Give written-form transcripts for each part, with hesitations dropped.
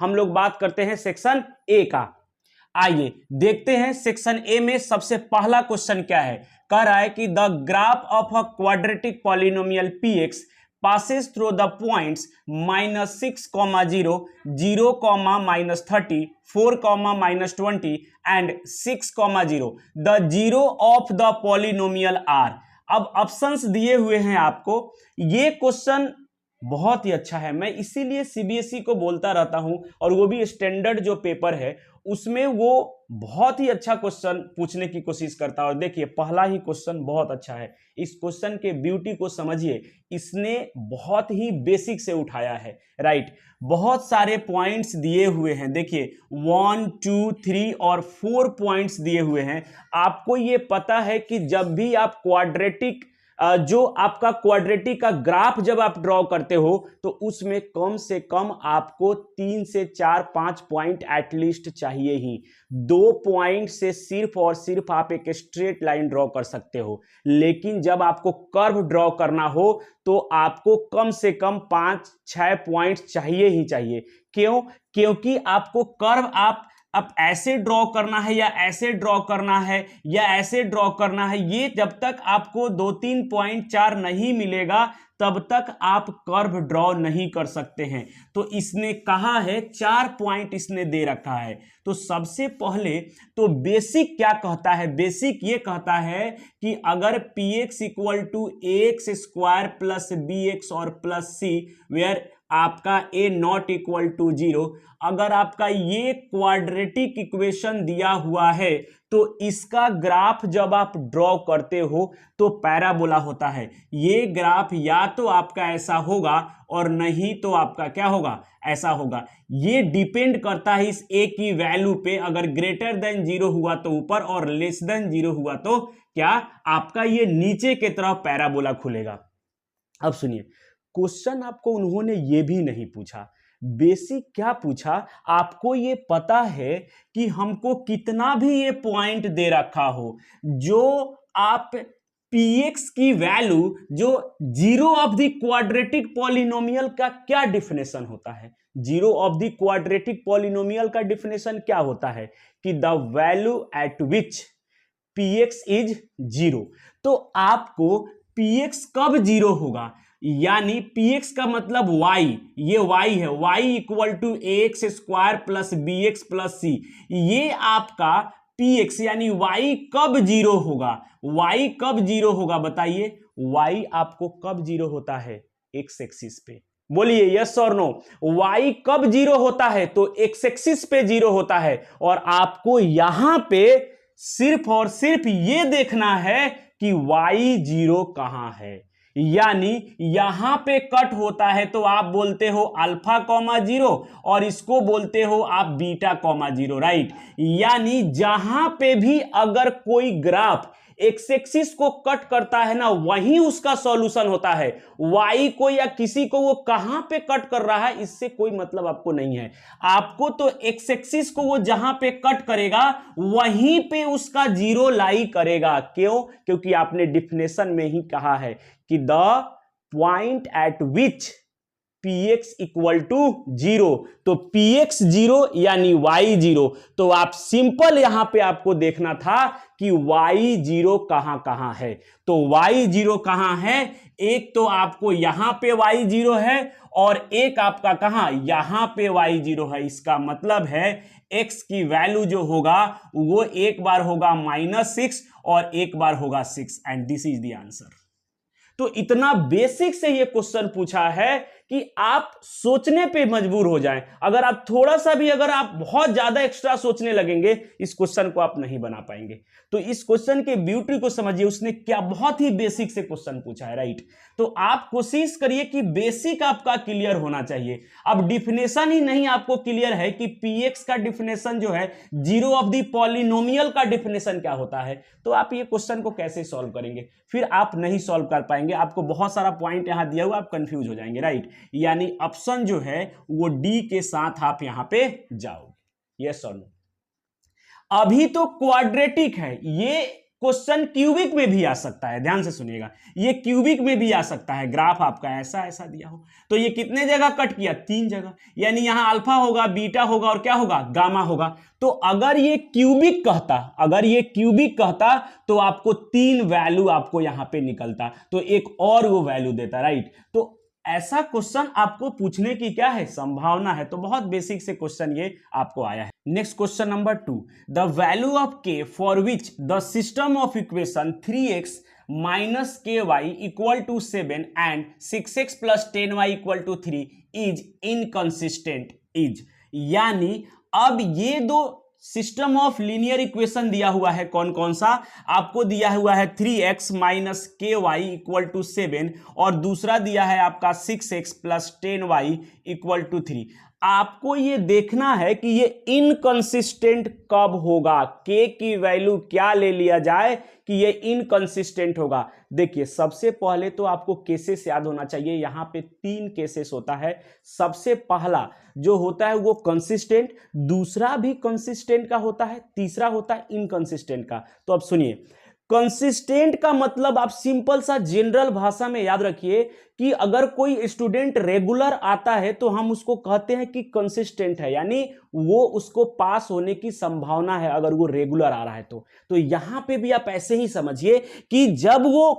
हम लोग बात करते हैं सेक्शन ए का। आइए देखते हैं सेक्शन ए में सबसे पहला क्वेश्चन क्या है। कह रहा है कि the graph of a quadratic polynomial px passes through the points -6, 0, 0, -30, 4, -20 and 6, 0. The zero of the polynomial are। अब ऑप्शंस दिए हुए हैं आपको। ये क्वेश्चन बहुत ही अच्छा है, मैं इसीलिए सीबीएसई को बोलता रहता हूं, और वो भी स्टैंडर्ड जो पेपर है उसमें वो बहुत ही अच्छा क्वेश्चन पूछने की कोशिश करता है। और देखिए पहला ही क्वेश्चन बहुत अच्छा है। इस क्वेश्चन के ब्यूटी को समझिए, इसने बहुत ही बेसिक से उठाया है, राइट। बहुत सारे पॉइंट्स दिए हुए हैं, देखिए 1, 2, 3 और 4 पॉइंट्स दिए हुए हैं। आपको ये पता है कि जब भी आप क्वाड्रेटिक जो आपका क्वाड्रेटिक का ग्राफ जब आप ड्रॉ करते हो तो उसमें कम से कम आपको 3 से 4, 5 पॉइंट एटलीस्ट चाहिए ही। 2 पॉइंट से सिर्फ और सिर्फ आप एक स्ट्रेट लाइन ड्रॉ कर सकते हो, लेकिन जब आपको कर्व ड्रॉ करना हो तो आपको कम से कम 5-6 पॉइंट चाहिए ही चाहिए। क्यों? क्योंकि आपको कर्व आप ऐसे ड्रॉ करना है या ऐसे ड्रॉ करना है या ऐसे ड्रॉ करना है, ये जब तक आपको 2, 3 पॉइंट 4 नहीं मिलेगा तब तक आप कर्व ड्रॉ नहीं कर सकते हैं। तो इसने कहा है 4 पॉइंट इसने दे रखा है। तो सबसे पहले तो बेसिक क्या कहता है? बेसिक ये कहता है कि अगर px = ax² प्लस bx और प्लस c वेयर आपका a नॉट इक्वल टू 0, अगर आपका ये क्वाड्रेटिक इक्वेशन दिया हुआ है तो इसका ग्राफ जब आप ड्रॉ करते हो तो पैराबोला होता है। ये ग्राफ या तो आपका ऐसा होगा और नहीं तो आपका क्या होगा, ऐसा होगा। ये डिपेंड करता है इस a की वैल्यू पे। अगर ग्रेटर देन 0 हुआ तो ऊपर और लेस देन 0 हुआ तो क्या, आपका ये नीचे की तरफ पैराबोला खुलेगा। अब सुनिए, क्वेश्चन आपको उन्होंने ये भी नहीं पूछा। बेसिक क्या पूछा, आपको ये पता है कि हमको कितना भी ये पॉइंट दे रखा हो, जो आप px की वैल्यू जो 0 ऑफ द क्वाड्रेटिक पॉलिनोमियल का क्या डिफिनेशन होता है? 0 ऑफ द क्वाड्रेटिक पॉलिनोमियल का डिफिनेशन क्या होता है कि the value eight which px is 0। तो आपको px कब 0 होगा, यानी px का मतलब y, ये y है, y = ax² plus bx plus c। ये आपका px यानी y कब 0 होगा? y कब 0 होगा बताइए? y आपको कब 0 होता है? x एक्सिस पे। बोलिए यस और नो। y कब 0 होता है? तो x एक्सिस पे 0 होता है। और आपको यहां पे सिर्फ और सिर्फ ये देखना है कि y 0 कहां है। यानी यहां पे कट होता है तो आप बोलते हो अल्फा कॉमा 0 और इसको बोलते हो आप बीटा कॉमा 0, राइट। यानी जहां पे भी अगर कोई ग्राफ एक्स एक्सिस को कट करता है ना, वहीं उसका सॉल्यूशन होता है। वाई को या किसी को वो कहां पे कट कर रहा है इससे कोई मतलब आपको नहीं है। आपको तो एक्स एक्सिस को वो जहां पे कट करेगा वहीं पे उसका 0 लाई करेगा। क्यों? क्योंकि आपने डिफिनेशन में ही कहा है कि the point eight which px = 0। तो px 0 यानी y 0। तो आप सिंपल यहां पे आपको देखना था कि y 0 कहां कहां है। तो y 0 कहां है? एक तो आपको यहां पे y 0 है और एक आपका कहां, यहां पे y 0 है। इसका मतलब है x की वैल्यू जो होगा वो एक बार होगा -6 और एक बार होगा 6 and this is the answer. तो इतना बेसिक से ये क्वेश्चन पूछा है कि आप सोचने पे मजबूर हो जाएं। अगर आप थोड़ा सा भी, अगर आप बहुत ज्यादा एक्स्ट्रा सोचने लगेंगे इस क्वेश्चन को आप नहीं बना पाएंगे। तो इस क्वेश्चन के ब्यूटी को समझिए, उसने क्या बहुत ही बेसिक से क्वेश्चन पूछा है, राइट। तो आप कोशिश करिए कि बेसिक आपका क्लियर होना चाहिए। अब डिफिनेशन ही नहीं आपको क्लियर है कि px का डिफिनेशन जो है 0 ऑफ द पॉलिनोमियल का डिफिनेशन क्या होता है, तो आप ये क्वेश्चन को कैसे सॉल्व करेंगे? फिर आप नहीं सॉल्व कर पाएंगे। आपको बहुत सारा पॉइंट यहां दिया हुआ, आप कंफ्यूज हो जाएंगे, राइट। यानी ऑप्शन जो है वो डी के साथ आप यहां पे जाओगे। यस और नो। अभी तो क्वाड्रेटिक है, ये क्वेश्चन क्यूबिक में भी आ सकता है, ध्यान से सुनिएगा, ये क्यूबिक में भी आ सकता है। ग्राफ आपका ऐसा ऐसा दिया हो तो ये कितने जगह कट किया, 3 जगह, यानी यहां अल्फा होगा, बीटा होगा और क्या होगा, गामा होगा। तो अगर ये क्यूबिक कहता, अगर ये क्यूबिक कहता तो आपको 3 वैल्यू आपको यहां पे निकलता, तो एक और वो वैल्यू देता, राइट। तो ऐसा क्वेश्चन आपको पूछने की क्या है, संभावना है। तो बहुत बेसिक से क्वेश्चन ये आपको आया है। Next question number 2, the value of K for which the system of equation 3x minus K Y equal to 7 and 6x plus 10y equal to 3 is inconsistent is. यानी अब ये दो सिस्टम ऑफ लीनियर इक्वेशन दिया हुआ है, कौन कौन सा आपको दिया हुआ है, 3x minus K Y equal to 7 और दूसरा दिया है आपका 6x plus 10y equal to 3। आपको ये देखना है कि ये इनकंसिस्टेंट कब होगा, के की वैल्यू क्या ले लिया जाए कि ये इनकंसिस्टेंट होगा। देखिए सबसे पहले तो आपको केसेस याद होना चाहिए, यहां पे 3 केसेस होता है। सबसे पहला जो होता है वो कंसिस्टेंट, दूसरा भी कंसिस्टेंट का होता है, तीसरा होता है इनकंसिस्टेंट का। तो अब सुनिए, कंसिस्टेंट का मतलब आप सिंपल सा जनरल भाषा में याद रखिए कि अगर कोई स्टूडेंट रेगुलर आता है तो हम उसको कहते हैं कि कंसिस्टेंट है, यानी वो उसको पास होने की संभावना है अगर वो रेगुलर आ रहा है। तो यहां पे भी आप ऐसे ही समझिए कि जब वो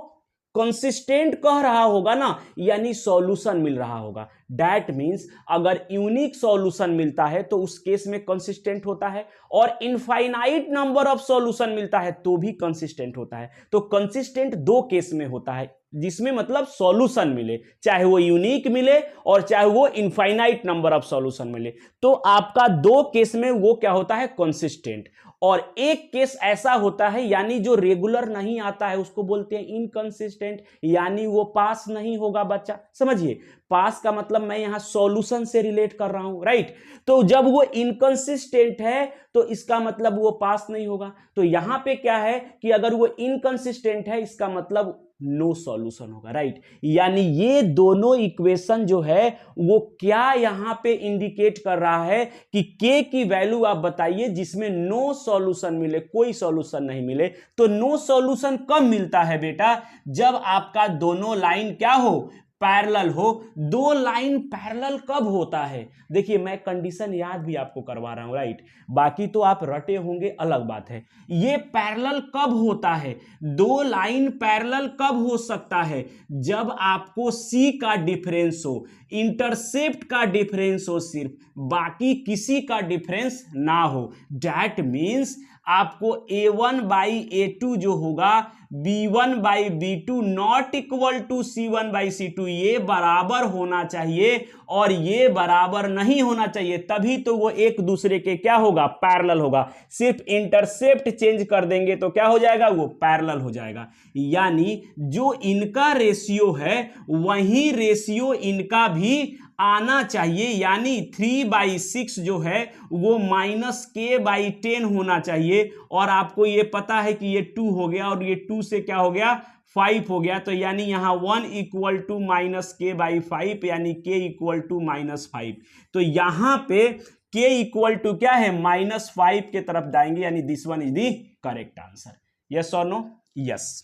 कंसिस्टेंट कह रहा होगा ना, यानी सॉल्यूशन मिल रहा होगा। दैट मींस अगर यूनिक सॉल्यूशन मिलता है तो उस केस में कंसिस्टेंट होता है, और इनफाइनाइट नंबर ऑफ सॉल्यूशन मिलता है तो भी कंसिस्टेंट होता है। तो कंसिस्टेंट 2 केस में होता है, जिसमें मतलब सॉल्यूशन मिले, चाहे वो यूनिक मिले और चाहे वो इनफाइनाइट नंबर ऑफ सॉल्यूशन मिले। तो आपका 2 केस में वो क्या होता है, कंसिस्टेंट। और एक केस ऐसा होता है यानी जो रेगुलर नहीं आता है उसको बोलते हैं इनकंसिस्टेंट, यानी वो पास नहीं होगा बच्चा। समझिए, पास का मतलब मैं यहां सॉल्यूशन से रिलेट कर रहा हूं, राइट। तो जब वो इनकंसिस्टेंट है तो इसका मतलब वो पास नहीं होगा। तो यहां पे क्या है कि अगर वो इनकंसिस्टेंट है इसका मतलब नो सॉल्यूशन होगा, राइट। यानी ये दोनों इक्वेशन जो है वो क्या यहां पे इंडिकेट कर रहा है कि के की वैल्यू आप बताइए जिसमें नो सॉल्यूशन मिले, कोई सॉल्यूशन नहीं मिले। तो नो सॉल्यूशन कब मिलता है बेटा, जब आपका दोनों लाइन क्या हो, पैरेलल हो। 2 लाइन पैरेलल कब होता है, देखिए मैं कंडीशन याद भी आपको करवा रहा हूं, राइट। बाकी तो आप रटे होंगे अलग बात है। ये पैरेलल कब होता है, 2 लाइन पैरेलल कब हो सकता है, जब आपको सी का डिफरेंस हो, इंटरसेप्ट का डिफरेंस हो सिर्फ, बाकी किसी का डिफरेंस ना हो। दैट मीन्स आपको a1 बाई a2 जो होगा b1 by b2 not equal to c1 by c2, ये बराबर होना चाहिए और ये बराबर नहीं होना चाहिए, तभी तो वो एक दूसरे के क्या होगा, पैरेलल होगा। सिर्फ इंटरसेप्ट चेंज कर देंगे तो क्या हो जाएगा, वो पैरेलल हो जाएगा। यानी जो इनका रेशियो है वही रेशियो इनका भी आना चाहिए, यानी 3/6 जो है वो माइनस के बाई 10 होना चाहिए। और आपको ये पता है कि ये 2 हो गया और ये 2 से क्या हो गया, 5 हो गया। तो यानी यहां 1 इक्वल टू माइनस के बाई 5, यानी के इक्वल टू -5। तो यहां पे के इक्वल टू क्या है, -5 के तरफ जाएंगे, यानी this one is the correct answer. Yes और नो, यस।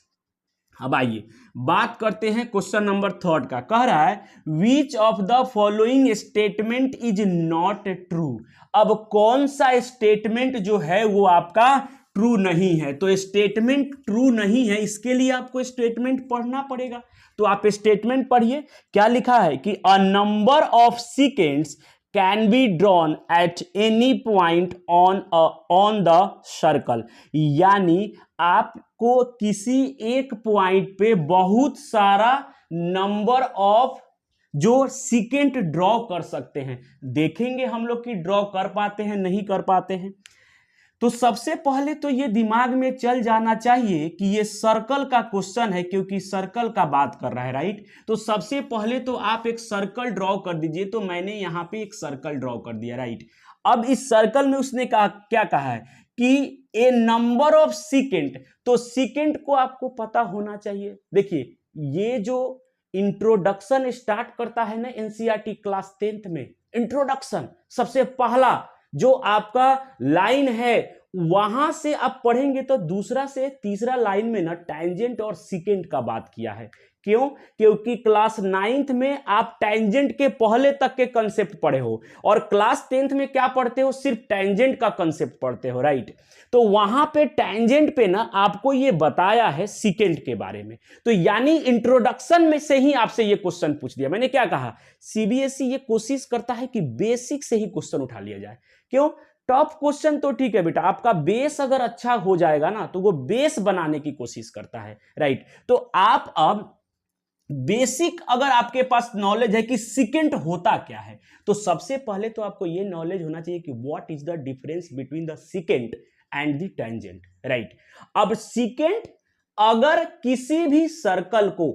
अब आइए बात करते हैं क्वेश्चन नंबर 3 का। कह रहा है which of the following statement is not true. अब कौन सा स्टेटमेंट जो है वो आपका ट्रू नहीं है। तो स्टेटमेंट ट्रू नहीं है, इसके लिए आपको स्टेटमेंट पढ़ना पड़ेगा। तो आप स्टेटमेंट पढ़िए, क्या लिखा है कि a number of seconds can be drawn at any point on the circle. यानी आपको किसी एक पॉइंट पे बहुत सारा नंबर ऑफ जो सेकेंड ड्रॉ कर सकते हैं। देखेंगे हम लोग कि ड्रॉ कर पाते हैं नहीं कर पाते हैं। तो सबसे पहले तो ये दिमाग में चल जाना चाहिए कि ये सर्कल का क्वेश्चन है, क्योंकि सर्कल का बात कर रहा है, राइट। तो सबसे पहले तो आप एक सर्कल ड्रॉ कर दीजिए। तो मैंने यहां पे एक सर्कल ड्रॉ कर दिया, राइट। अब इस सर्कल में उसने कहा, क्या कहा है कि ए नंबर ऑफ सेकेंड। तो सेकेंड को आपको पता होना चाहिए। देखिए ये जो इंट्रोडक्शन स्टार्ट करता है ना एनसीईआरटी क्लास 10th में, इंट्रोडक्शन सबसे पहला जो आपका लाइन है वहां से आप पढ़ेंगे तो दूसरा से तीसरा लाइन में ना टैंजेंट और सिकेंट का बात किया है। क्यों? क्योंकि क्लास 9th में आप टैंजेंट के पहले तक के कंसेप्ट पढ़े हो और क्लास 10th में क्या पढ़ते हो? सिर्फ टैंजेंट का कंसेप्ट पढ़ते हो, राइट। तो वहां पे टैंजेंट पे ना आपको ये बताया है सिकेंट के बारे में। तो यानी इंट्रोडक्शन में से ही आपसे ये क्वेश्चन पूछ दिया। मैंने क्या कहा? सीबीएसई ये कोशिश करता है कि बेसिक से ही क्वेश्चन उठा लिया जाए। क्यों? टॉप क्वेश्चन तो ठीक है बेटा, आपका बेस अगर अच्छा हो जाएगा ना तो वो बेस बनाने की कोशिश करता है, राइट। तो आप अब बेसिक अगर आपके पास नॉलेज है कि सिकेंट होता क्या है, तो सबसे पहले तो आपको यह नॉलेज होना चाहिए कि what is the difference between the secant and the tangent, right. अब सिकेंट अगर किसी भी सर्कल को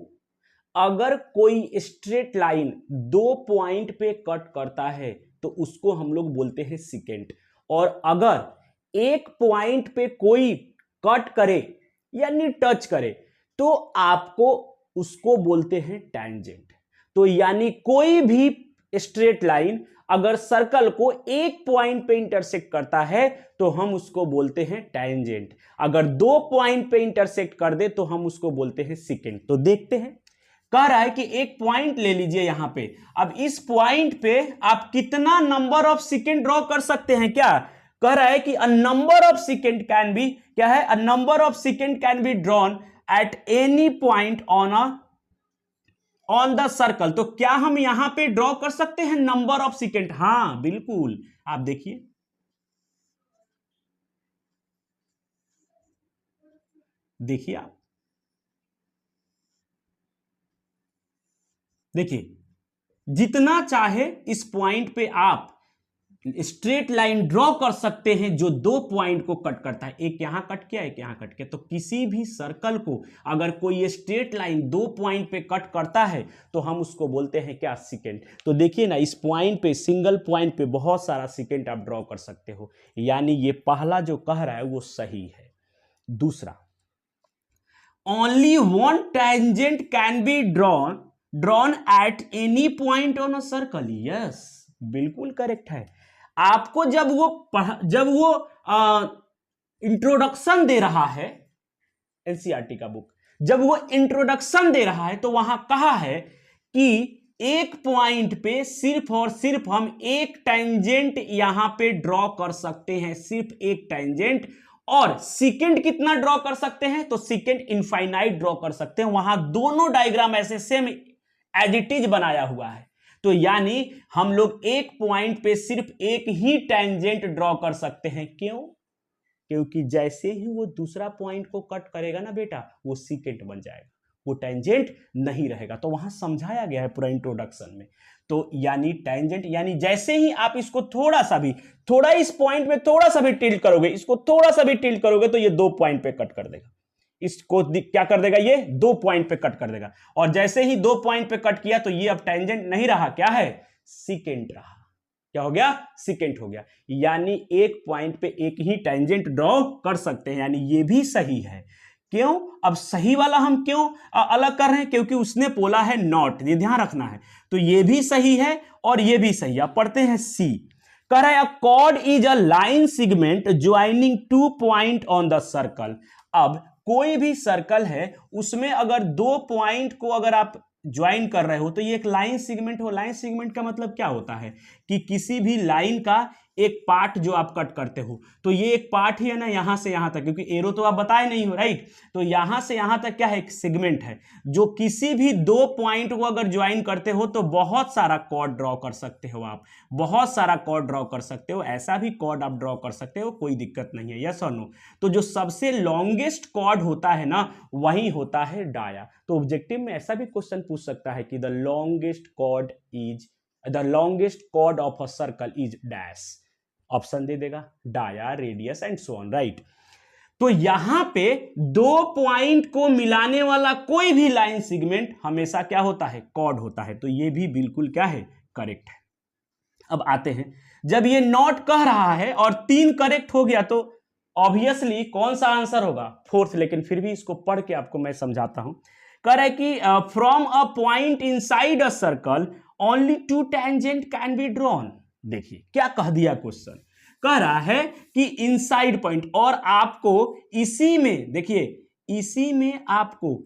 अगर कोई स्ट्रेट लाइन 2 पॉइंट पे कट करता है तो उसको हम लोग बोलते हैं सिकेंट, और अगर एक पॉइंट पे कोई कट करे यानी टच करे तो आपको उसको बोलते हैं टैंजेंट। तो यानी कोई भी स्ट्रेट लाइन अगर सर्कल को एक पॉइंट पे इंटरसेक्ट करता है तो हम उसको बोलते हैं टैंजेंट, अगर 2 पॉइंट पे इंटरसेक्ट कर दे तो हम उसको बोलते हैं सिकेंट। तो देखते हैं, कह रहा है कि एक पॉइंट ले लीजिए यहां पे। अब इस पॉइंट पे आप कितना नंबर ऑफ सेकेंड ड्रॉ कर सकते हैं? क्या कह रहा है कि a number of second can be, क्या है? A number of second can be drawn at any point on the circle. तो क्या हम यहां पे ड्रॉ कर सकते हैं नंबर ऑफ सेकेंड? हां बिल्कुल, आप देखिए, देखिए आप देखिए, जितना चाहे इस पॉइंट पे आप स्ट्रेट लाइन ड्रॉ कर सकते हैं जो 2 पॉइंट को कट करता है। एक यहां कट किया, एक यहां कट किया। तो किसी भी सर्कल को अगर कोई स्ट्रेट लाइन 2 पॉइंट पे कट करता है तो हम उसको बोलते हैं क्या? सिकेंट। तो देखिए ना, इस पॉइंट पे, सिंगल पॉइंट पे बहुत सारा सिकेंट आप ड्रॉ कर सकते हो। यानी ये पहला जो कह रहा है वो सही है। दूसरा, only one tangent can be drawn at any point on a circle. Yes, बिल्कुल करेक्ट है। आपको जब वो इंट्रोडक्शन दे रहा है, एनसीईआरटी का बुक, जब वो इंट्रोडक्शन दे रहा है तो वहां कहा है कि एक पॉइंट पे सिर्फ और सिर्फ हम एक टेंजेंट यहां पे ड्रॉ कर सकते हैं, सिर्फ एक टेंजेंट। और सेकेंड कितना ड्रॉ कर सकते हैं? तो सेकेंड इनफाइनाइट ड्रॉ कर सकते हैं। वहां दोनों डायग्राम ऐसे सेम एज इट इज बनाया हुआ है। तो यानी हम लोग एक पॉइंट पे सिर्फ एक ही टेंजेंट ड्रॉ कर सकते हैं। क्यों? क्योंकि जैसे ही वो दूसरा पॉइंट को कट करेगा ना बेटा, वो सिकेंट बन जाएगा, वो टेंजेंट नहीं रहेगा। तो वहां समझाया गया है पूरा इंट्रोडक्शन में। तो यानी टेंजेंट यानी जैसे ही आप इसको थोड़ा इस पॉइंट में थोड़ा सा भी टिल्ट करोगे, इसको थोड़ा सा भी टिल्ट करोगे तो ये 2 पॉइंट पे कट कर देगा। इसको क्या कर देगा? ये 2 पॉइंट पे कट कर देगा। और जैसे ही 2 पॉइंट पे कट किया तो ये अब टेंजेंट नहीं रहा, क्या है? सिकेंट रहा। क्या हो गया? सिकेंट हो गया। यानी एक पॉइंट पे एक ही टेंजेंट ड्रॉ कर सकते हैं, यानी ये भी सही है। क्यों? अब सही वाला हम क्यों अलग कर रहे हैं? क्योंकि उसने बोला है नॉट, ये ध्यान रखना है। तो ये भी सही है और ये भी सही है। अब पढ़ते हैं सी। कह रहा है अ cord is a line segment joining 2 point on the circle. अब कोई भी सर्कल है, उसमें अगर 2 पॉइंट को अगर आप ज्वाइन कर रहे हो तो ये एक लाइन सेगमेंट हो। लाइन सेगमेंट का मतलब क्या होता है कि किसी भी लाइन का एक पार्ट जो आप कट करते हो, तो ये एक पार्ट ही है ना, यहां से यहां तक, क्योंकि एरो तो आप बताए नहीं हो, राइट। तो यहां से यहां तक क्या है? एक सेगमेंट है जो किसी भी 2 पॉइंट को अगर ज्वाइन करते हो तो बहुत सारा कॉर्ड ड्रॉ कर सकते हो आप, बहुत सारा कॉर्ड ड्रॉ कर सकते हो। ऐसा भी कॉर्ड आप ड्रॉ कर सकते हो, कोई दिक्कत नहीं है। यस और नो? तो जो सबसे लॉन्गेस्ट कॉर्ड होता है ना, वही होता है डाया। तो ऑब्जेक्टिव में ऐसा भी क्वेश्चन पूछ सकता है कि the longest chord of a circle is dash. Option दे देगा dia, radius and so on, right. तो यहां पे 2 पॉइंट को मिलाने वाला कोई भी लाइन सेगमेंट हमेशा क्या होता है? कॉर्ड होता है। तो ये भी बिल्कुल क्या है? करेक्ट है। अब आते हैं, जब ये नॉट कह रहा है और 3 करेक्ट हो गया तो ऑब्वियसली कौन सा आंसर होगा? 4th। लेकिन फिर भी इसको पढ़ के आपको मैं समझाता हूं। कह रहा है कि from a point inside a circle only 2 tangent can be drawn. देखिए क्या कह दिया क्वेश्चन। कह रहा है कि इनसाइड पॉइंट, और आपको इसी में देखिए, इसी में आपको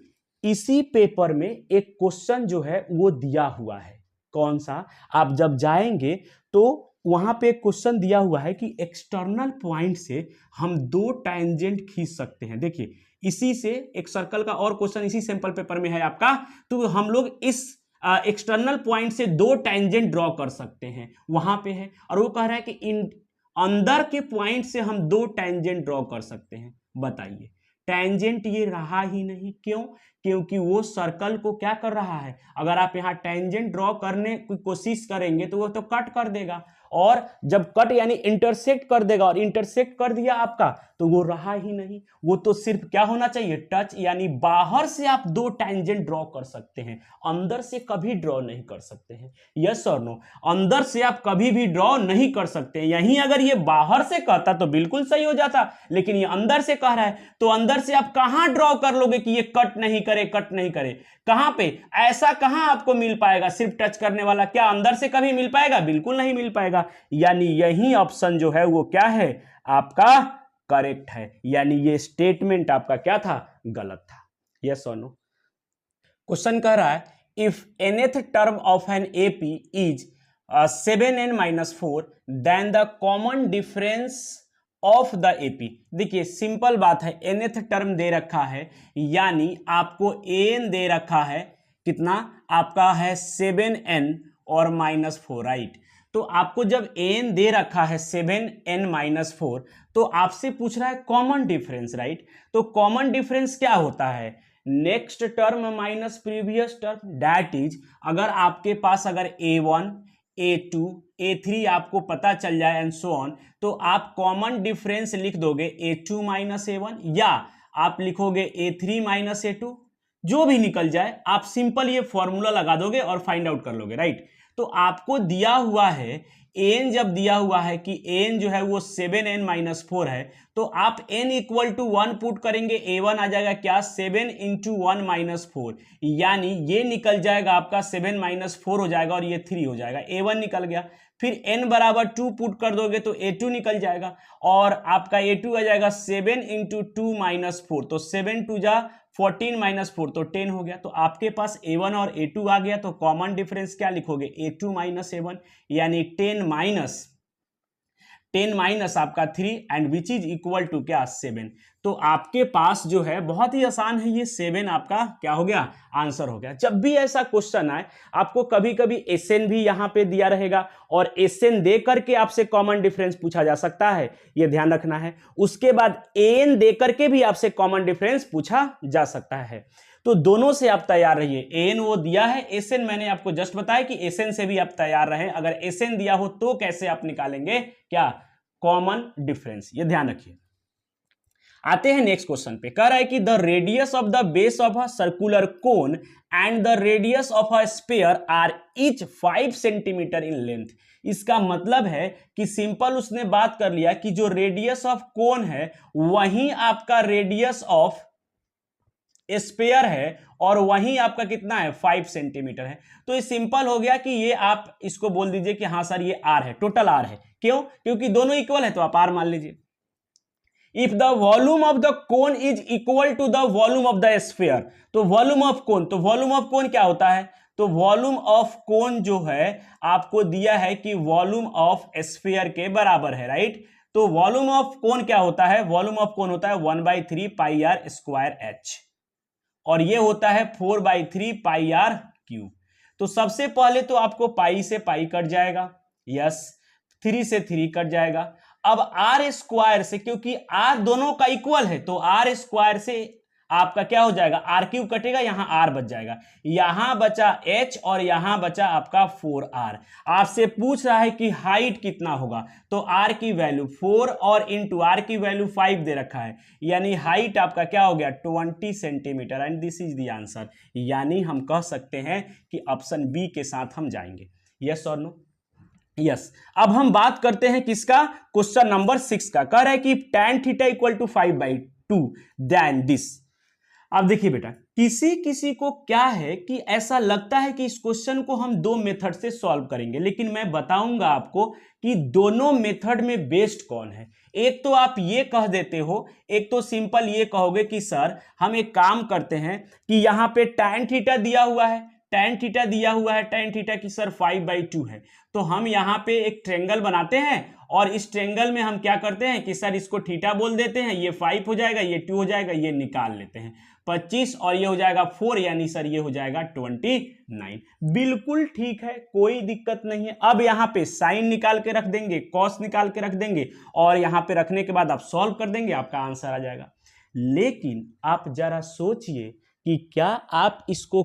इसी पेपर में एक क्वेश्चन जो है वो दिया हुआ है। कौन सा? आप जब जाएंगे तो वहां पे क्वेश्चन दिया हुआ है कि एक्सटर्नल पॉइंट से हम दो टैंजेंट खींच सकते हैं। देखिए इसी से एक सर्कल का और क्वेश्चन इसी सैंपल पेपर में है आपका, तो हम लोग इस एक्सटर्नल पॉइंट से दो टैंजेंट ड्रॉ कर सकते हैं, वहां पे है। और वो कह रहा है कि इन अंदर के पॉइंट से हम दो टैंजेंट ड्रॉ कर सकते हैं। बताइए, टैंजेंट ये रहा ही नहीं, क्यों? क्योंकि वो सर्कल को क्या कर रहा है, अगर आप यहां टैंजेंट ड्रॉ करने की कोशिश करेंगे तो वो तो कट कर देगा, और जब कट यानी इंटरसेक्ट कर देगा, और इंटरसेक्ट कर दिया आपका तो वो रहा ही नहीं। वो तो सिर्फ क्या होना चाहिए, टच, यानी बाहर से आप दो टैंजेंट ड्रॉ कर सकते हैं, अंदर से कभी ड्रॉ नहीं कर सकते हैं। यस और नो? अंदर से आप कभी भी ड्रॉ नहीं कर सकते। यहीं अगर ये बाहर से कहता तो बिल्कुल सही हो जाता, लेकिन ये अंदर से कह रहा है, तो अंदर से आप कहां ड्रॉ कर लोगे कि ये कट नहीं करे, कट नहीं करे? कहां पे? ऐसा कहां आपको मिल पाएगा सिर्फ टच करने वाला? क्या अंदर से कभी मिल पाएगा? बिल्कुल नहीं मिल पाएगा। यानी यही ऑप्शन जो है वो क्या है, आपका करेक्ट है। यानी ये स्टेटमेंट आपका क्या था, गलत था। यस और नो? क्वेश्चन कह रहा है if nth term of an AP is 7n-4 then the common difference of the AP. देखिए सिंपल बात है, nth टर्म दे रखा है, यानी आपको an दे रखा है, कितना आपका है 7n और -4, राइट? तो आपको जब an दे रखा है 7n-4, तो आपसे पूछ रहा है कॉमन डिफरेंस, राइट? तो कॉमन डिफरेंस क्या होता है, next term minus previous term, that is अगर आपके पास अगर a1 a2 a3 आपको पता चल जाए एंड सो ऑन, तो आप कॉमन डिफरेंस लिख दोगे a2 माइनस a1, या आप लिखोगे a3 माइनस a2, जो भी निकल जाए आप सिंपल ये फॉर्मूला लगा दोगे और फाइंड आउट कर लोगे, राइट? तो आपको दिया हुआ है n, जब दिया हुआ है कि n जो है वो 7n-4 है, तो आप n इक्वल टू 1 पुट करेंगे, a1 आ जाएगा क्या, 7 इंटू 1 -4, यानी ये निकल जाएगा आपका 7 -4 हो जाएगा, और ये 3 हो जाएगा, a1 निकल गया। फिर n बराबर 2 पुट कर दोगे तो a2 निकल जाएगा, और आपका a2 आ जाएगा 7 इंटू 2 -4, तो 7 2 जा 14 -4 तो 10 हो गया। तो आपके पास a1 और a2 आ गया, तो कॉमन डिफरेंस क्या लिखोगे, a2 माइनस a1, यानी 10 माइनस आपका 3 and which is equal to क्या, 7। तो आपके पास जो है बहुत ही आसान है, ये 7 आपका क्या हो गया, आंसर हो गया। जब भी ऐसा क्वेश्चन आए, आपको कभी कभी एसएन भी यहां पे दिया रहेगा, और एसएन दे करके आपसे कॉमन डिफरेंस पूछा जा सकता है, ये ध्यान रखना है। उसके बाद एन दे करके भी आपसे कॉमन डिफरेंस पूछा जा सकता है, तो दोनों से आप तैयार रहिए। एन वो दिया है, एसएन मैंने आपको जस्ट बताया कि एसएन से भी आप तैयार रहें, अगर एसएन दिया हो तो कैसे आप निकालेंगे क्या, कॉमन डिफरेंस, ये ध्यान रखिए। आते हैं नेक्स्ट क्वेश्चन पे, कह रहा है कि the radius of the base of a circular cone and the radius of a sphere are each 5 centimetre in length. इसका मतलब है कि सिंपल उसने बात कर लिया कि जो रेडियस ऑफ कोन है वहीं आपका रेडियस ऑफ स्फीयर है, और वहीं आपका कितना है, 5 सेंटीमीटर है। तो ये सिंपल हो गया कि ये आप इसको बोल दीजिए कि हाँ सर ये आर है, टोटल आर है। क्यों? क्योंकि दोनों इक्वल है, तो आप आर मान लीजिए। If the volume of the cone is equal to the volume of the sphere, तो वॉल्यूम ऑफ कोन, तो वॉल्यूम ऑफ कोन क्या होता है, तो वॉल्यूम ऑफ कोन जो है आपको दिया है कि वॉल्यूम ऑफ स्फीयर के बराबर है, राइट? तो वॉल्यूम ऑफ कोन क्या होता है, वॉल्यूम ऑफ कोन होता है 1/3 पाई आर स्क्वायर एच, और ये होता है 4/3 पाई आर क्यूब। तो सबसे पहले तो आपको पाई से पाई कट जाएगा, यस, 3 से 3 कट जाएगा। अब आर स्क्वायर से, क्योंकि आर दोनों का इक्वल है, तो आर स्क्वायर से आपका क्या हो जाएगा, आर क्यूब कटेगा, यहां आर बच जाएगा, यहां बचा एच और यहां बचा आपका 4r। आपसे पूछ रहा है कि हाइट कितना होगा, तो आर की वैल्यू 4 और इंटू आर की वैल्यू 5 दे रखा है, यानी हाइट आपका क्या हो गया, 20 centimetre, and this is the answer. यानी हम कह सकते हैं कि ऑप्शन बी के साथ हम जाएंगे। यस और नो? यस। अब हम बात करते हैं किसका, क्वेश्चन नंबर 6 का। कह रहा है कि tan theta equal to 5/2 then this. अब देखिए बेटा, किसी किसी को क्या है कि ऐसा लगता है कि इस क्वेश्चन को हम दो मेथड से सॉल्व करेंगे, लेकिन मैं बताऊंगा आपको कि दोनों मेथड में बेस्ट कौन है। एक तो आप ये कह देते हो, एक तो सिंपल ये कहोगे कि सर हम एक काम करते हैं कि यहां पे tan थीटा दिया हुआ है, tan थीटा दिया हुआ है, tan थीटा की सर 5/2 है, तो हम यहां पे एक ट्रेंगल बनाते हैं और इस ट्रेंगल में हम क्या करते हैं कि सर इसको थीटा बोल देते हैं, ये 5 हो जाएगा, ये 2 हो जाएगा, ये निकाल लेते हैं 25 और ये हो जाएगा 4, यानी सर ये हो जाएगा 29। बिल्कुल ठीक है, कोई दिक्कत नहीं है। अब यहां पे साइन निकाल के रख देंगे, कॉस निकाल के रख देंगे और यहां पे रखने के बाद आप सॉल्व कर देंगे, आपका आंसर आ जाएगा। लेकिन आप जरा सोचिए कि क्या आप इसको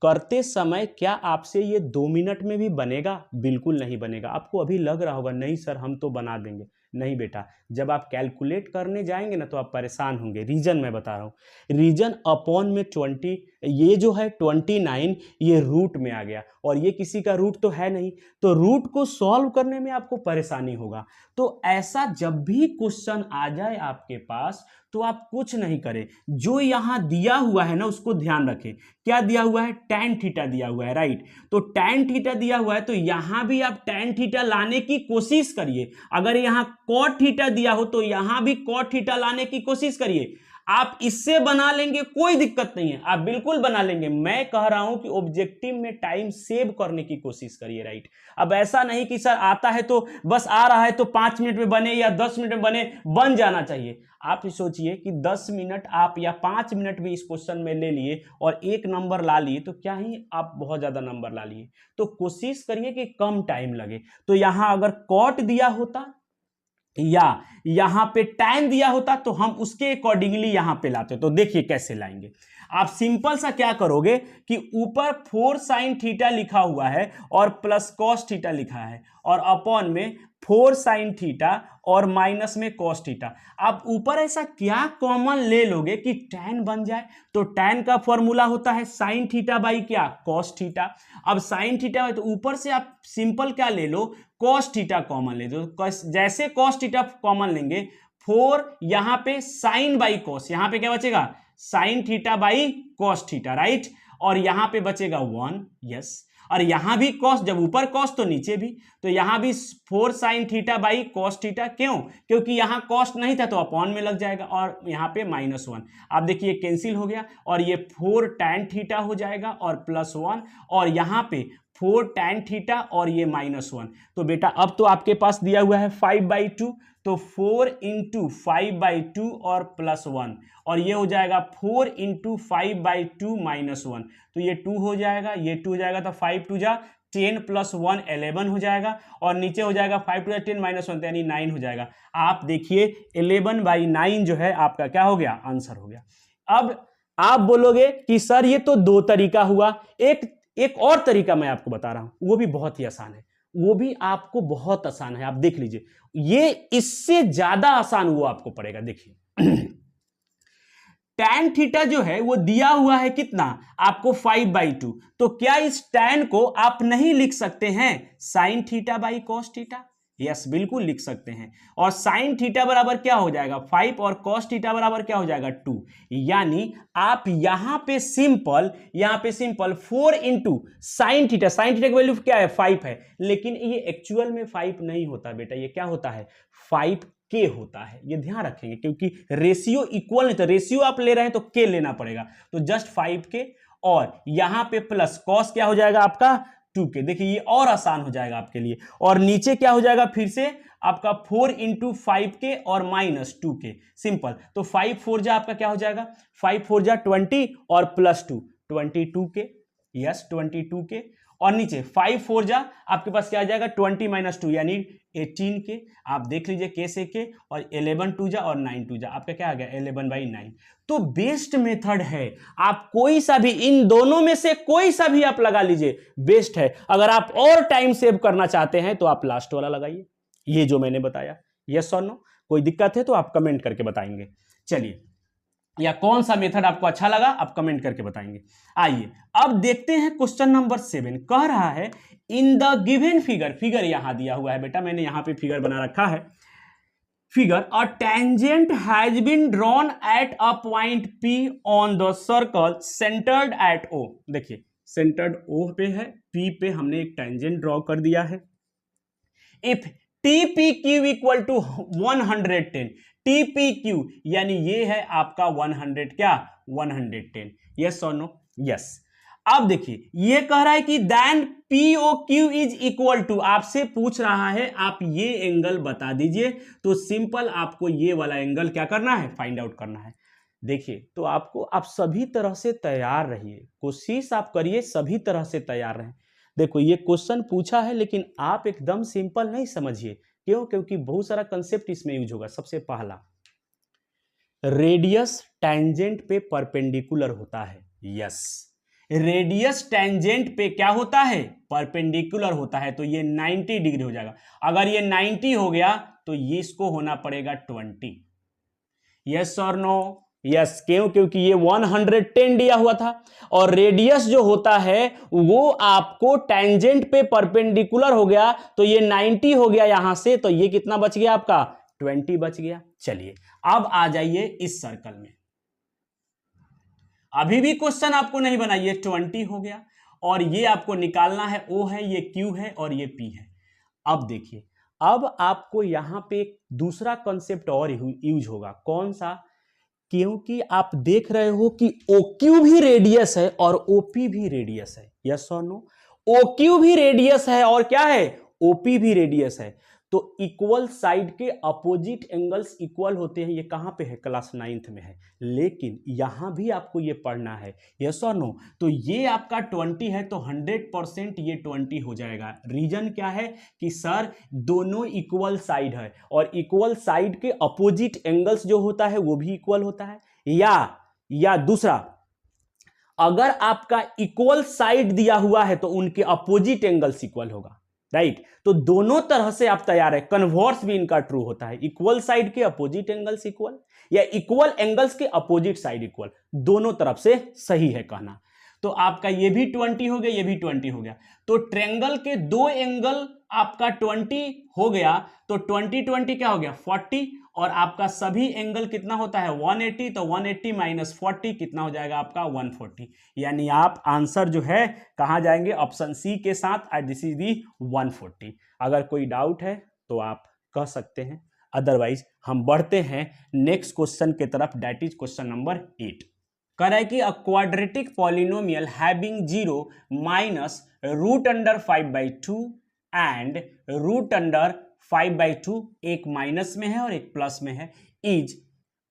करते समय क्या आपसे ये 2 मिनट में भी बनेगा? बिल्कुल नहीं बनेगा। आपको अभी लग रहा होगा नहीं सर हम तो बना देंगे। नहीं बेटा, जब आप कैलकुलेट करने जाएंगे ना तो आप परेशान होंगे। रीजन मैं बता रहा हूं, रीजन अपॉन में 20, ये जो है 29 ये रूट में आ गया और ये किसी का रूट तो है नहीं, तो रूट को सॉल्व करने में आपको परेशानी होगा। तो ऐसा जब भी क्वेश्चन आ जाए आपके पास तो आप कुछ नहीं करें, जो यहां दिया हुआ है ना उसको ध्यान रखें। क्या दिया हुआ है? tan थीटा दिया हुआ है, राइट। तो tan थीटा दिया हुआ है तो यहां भी आप tan थीटा लाने की कोशिश करिए। अगर यहां cot थीटा दिया हो तो यहां भी cot थीटा लाने की कोशिश करिए। आप इससे बना लेंगे, कोई दिक्कत नहीं है, आप बिल्कुल बना लेंगे। मैं कह रहा हूं कि ऑब्जेक्टिव में टाइम सेव करने की कोशिश करिए, राइट। अब ऐसा नहीं कि सर आता है तो बस आ रहा है तो 5 मिनट में बने या 10 मिनट में बने, बन जाना चाहिए। आप सोचिए कि 10 मिनट आप या 5 मिनट भी इस क्वेश्चन में ले लिए और 1 नंबर ला लिए तो क्या ही आप बहुत ज्यादा नंबर ला लिए। तो कोशिश करिए कि कम टाइम लगे। तो यहां अगर कॉट दिया होता या यहां पे tan दिया होता तो हम उसके अकॉर्डिंगली यहां पे लाते। तो देखिए कैसे लाएंगे। आप सिंपल सा क्या करोगे कि ऊपर 4 sin थीटा लिखा हुआ है और प्लस cos थीटा लिखा है और अपॉन में 4 sin थीटा और माइनस में cos थीटा। आप ऊपर ऐसा क्या कॉमन ले लोगे कि tan बन जाए? तो tan का फॉर्मूला होता है sin थीटा बाई क्या? cos theta. अब sin थीटा है तो ऊपर से आप सिंपल क्या ले लो? cos थीटा कॉमन ले दो। जैसे cos थीटा कॉमन लेंगे 4 यहां पे sin बाई cos, यहां पे क्या बचेगा? sin theta by cos theta, right. और यहां पे बचेगा 1, यस। और यहां भी cos, जब ऊपर cos तो नीचे भी, तो यहां भी 4 sin theta by cos theta. क्यों? क्योंकि यहां cos नहीं था तो अपॉन में लग जाएगा और यहां पे -1। आप देखिए कैंसिल हो गया और ये 4 tan थीटा हो जाएगा और +1 और यहां पे 4 tan थीटा और ये -1। तो बेटा अब तो आपके पास दिया हुआ है 5/2, तो 4 × 5/2 और +1 और ये हो जाएगा 4 × 5/2 -1। तो ये 2 हो जाएगा, ये 2 हो जाएगा, तो 5 2 जा 10 + 1 11 हो जाएगा और नीचे हो जाएगा 5 2 10 -1 यानी 9 हो जाएगा। आप देखिए 11/9 जो है आपका क्या हो गया? आंसर हो गया। अब आप बोलोगे कि सर ये तो 2 तरीका हुआ, एक और तरीका मैं आपको बता रहा हूं, वो भी बहुत ही आसान है, वो भी आपको बहुत आसान है। आप देख लीजिए, ये इससे ज्यादा आसान वो आपको पड़ेगा। देखिए tan थीटा जो है वो दिया हुआ है कितना? आपको 5/2। तो क्या इस tan को आप नहीं लिख सकते हैं sin theta by cos theta? Yes, बिल्कुल लिख सकते हैं। और sin थीटा बराबर क्या हो जाएगा? 5 और cos थीटा बराबर क्या हो जाएगा? 2। यानी आप यहां पे simple 4 × sin theta, sin theta की वैल्यू क्या है? 5 है, लेकिन ये एक्चुअल में 5 नहीं होता बेटा, ये क्या होता है? 5 के होता है। ये ध्यान रखेंगे क्योंकि रेशियो इक्वल नहीं, तो रेशियो आप ले रहे हैं तो के लेना पड़ेगा। तो जस्ट 5 के और यहां पे प्लस कॉस क्या हो जाएगा आपका? 2 के। देखिए ये और आसान हो जाएगा आपके लिए। और नीचे क्या हो जाएगा? फिर से आपका 4 × 5 के और -2 के। सिंपल। तो 5 4 जा आपका क्या हो जाएगा? 5 4 जा 20 और +2 22 के। यस 22 के। और नीचे 5 4 जा आपके पास क्या आ जाएगा? 20 - 2 यानी 18 के। आप देख लीजिए कैसे के। और 11 2 जा और 9 2 जा आपका क्या आ गया? 11/9। तो बेस्ट मेथड है, आप कोई सा भी इन दोनों में से कोई सा भी आप लगा लीजिए, बेस्ट है। अगर आप और टाइम सेव करना चाहते हैं तो आप लास्ट वाला लगाइए, ये जो मैंने बताया। यस और नो? कोई दिक्कत है तो आप कमेंट करके बताएंगे। चलिए, या कौन सा मेथड आपको अच्छा लगा आप कमेंट करके बताएंगे। आइए अब देखते हैं क्वेश्चन नंबर 7। कह रहा है in the given figure, figure यहां दिया हुआ है बेटा, मैंने यहां पे फिगर बना रखा है। Figure a tangent has been drawn at a point P on the circle centred at O। देखिए सेंटर्ड O पे है, P पे हमने एक टेंजेंट ड्रॉ कर दिया है। If TPQ equal to 110, TPQ यानी ये है आपका 100 क्या 110, यस और नो, यस। अब देखिए ये कह रहा है कि then POQ is equal to, आपसे पूछ रहा है आप ये एंगल बता दीजिए, तो सिंपल आपको ये वाला एंगल क्या करना है, फाइंड आउट करना है। देखिए तो आपको, आप सभी तरह से तैयार रहिए, कोशिश आप करिए सभी तरह से तैयार रहें। देखो ये क्वेश्चन पूछा है लेकिन आप एकदम सिंपल नहीं समझिए, क्यों, क्योंकि बहुत सारा कंसेप्ट इसमें यूज होगा। सबसे पहला, रेडियस टेंजेंट पे परपेंडिकुलर होता है, यस, रेडियस टेंजेंट पे क्या होता है, परपेंडिकुलर होता है, तो ये 90 डिग्री हो जाएगा। अगर ये 90 हो गया तो ये इसको होना पड़ेगा 20, यस और नो, यस, क्यों, क्योंकि ये 110 दिया हुआ था और रेडियस जो होता है वो आपको टेंजेंट पे परपेंडिकुलर हो गया, तो ये 90 हो गया यहां से, तो ये कितना बच गया आपका 20 बच गया। चलिए अब आ जाइए इस सर्कल में, अभी भी क्वेश्चन आपको नहीं बनाइए, 20 हो गया और ये आपको निकालना है O है, ये Q है और ये P है। अब देखिए, अब आपको यहां पे एक दूसरा कंसेप्ट और यूज होगा, कौन सा, क्योंकि आप देख रहे हो कि OQ भी रेडियस है और OP भी रेडियस है, यस और नो, OQ भी रेडियस है और क्या है, OP भी रेडियस है, तो इक्वल साइड के अपोजिट एंगल्स इक्वल होते हैं। ये कहां पे है, क्लास 9th में है, लेकिन यहां भी आपको ये पढ़ना है, यस और नो। तो ये आपका 20 है तो 100% ये 20 हो जाएगा। रीजन क्या है कि सर दोनों इक्वल साइड है और इक्वल साइड के अपोजिट एंगल्स जो होता है वो भी इक्वल होता है। या दूसरा, अगर आपका इक्वल साइड दिया हुआ है तो उनके अपोजिट एंगल्स इक्वल होगा, राइट। तो दोनों तरह से आप तैयार है, कन्वर्स भी इनका ट्रू होता है, इक्वल साइड के अपोजिट एंगल्स इक्वल या इक्वल एंगल्स के अपोजिट साइड इक्वल, दोनों तरफ से सही है कहना। तो आपका ये भी 20 हो गया, ये भी 20 हो गया, तो ट्रायंगल के दो एंगल आपका 20 हो गया, तो 20 क्या हो गया 40, और आपका सभी एंगल कितना होता है 180, तो 180 माइनस 40 कितना हो जाएगा आपका 140। यानी आप आंसर जो है कहां जाएंगे, ऑप्शन सी के साथ, दिस इज दी 140। अगर कोई डाउट है तो आप कह सकते हैं, अदरवाइज हम बढ़ते हैं नेक्स्ट क्वेश्चन के तरफ, दैट इज क्वेश्चन नंबर 8। कह रहा है कि a quadratic polynomial having 0 minus √5/2 and √5/2, एक माइनस में है और एक प्लस में है, इज,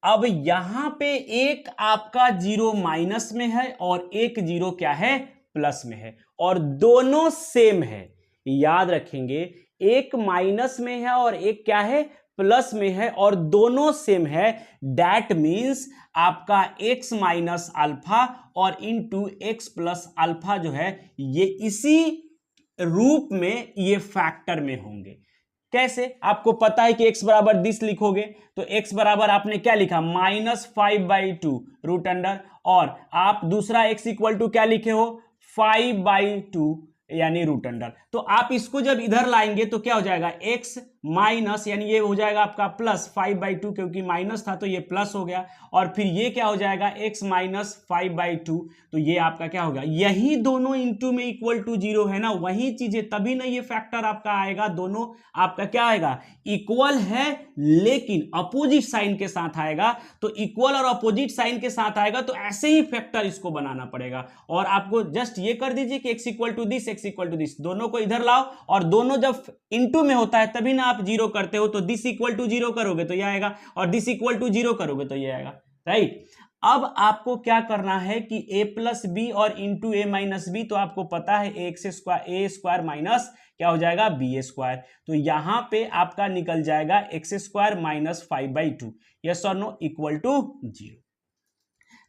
अब यहां पे एक आपका 0 माइनस में है और एक 0 क्या है प्लस में है, और दोनों सेम है। याद रखेंगे, एक माइनस में है और एक क्या है प्लस में है और दोनों सेम है, दैट मीन्स आपका x माइनस अल्फा और इंटू x प्लस अल्फा जो है ये इसी रूप में ये फैक्टर में होंगे। कैसे, आपको पता है कि x बराबर दिस लिखोगे तो x बराबर आपने क्या लिखा -5/2 रूट अंडर, और आप दूसरा x इक्वल टू क्या लिखे हो 5/2 यानी रूट अंडर। तो आप इसको जब इधर लाएंगे तो क्या हो जाएगा x माइनस, यानी ये हो जाएगा आपका प्लस 5/2, क्योंकि माइनस था तो ये प्लस हो गया, और फिर ये क्या हो जाएगा x माइनस 5/2, तो ये आपका क्या होगा, यही दोनों इंटू में इक्वल टू 0 है ना, वही चीजें, तभी ना ये फैक्टर आपका आएगा, दोनों आपका क्या आएगा इक्वल है लेकिन अपोजिट साइन के साथ आएगा, तो इक्वल और अपोजिट साइन के साथ आएगा तो ऐसे ही फैक्टर इसको बनाना पड़ेगा। और आपको जस्ट ये कर दीजिए कि x equal to this, x equal to this, दोनों को इधर लाओ, और दोनों जब इंटू में होता है तभी ना आप 0 करते हो, तो दिस इक्वल टू 0 करोगे तो ये आएगा, और दिस इक्वल टू 0 करोगे तो ये आएगा, राइट। अब आपको क्या करना है कि a प्लस बी और इंटू a माइनस बी, तो आपको पता है a स्क्वायर माइनस क्या हो जाएगा b स्क्वायर, तो यहां पे आपका निकल जाएगा x स्क्वायर माइनस 5/2, यस और नो, इक्वल टू 0।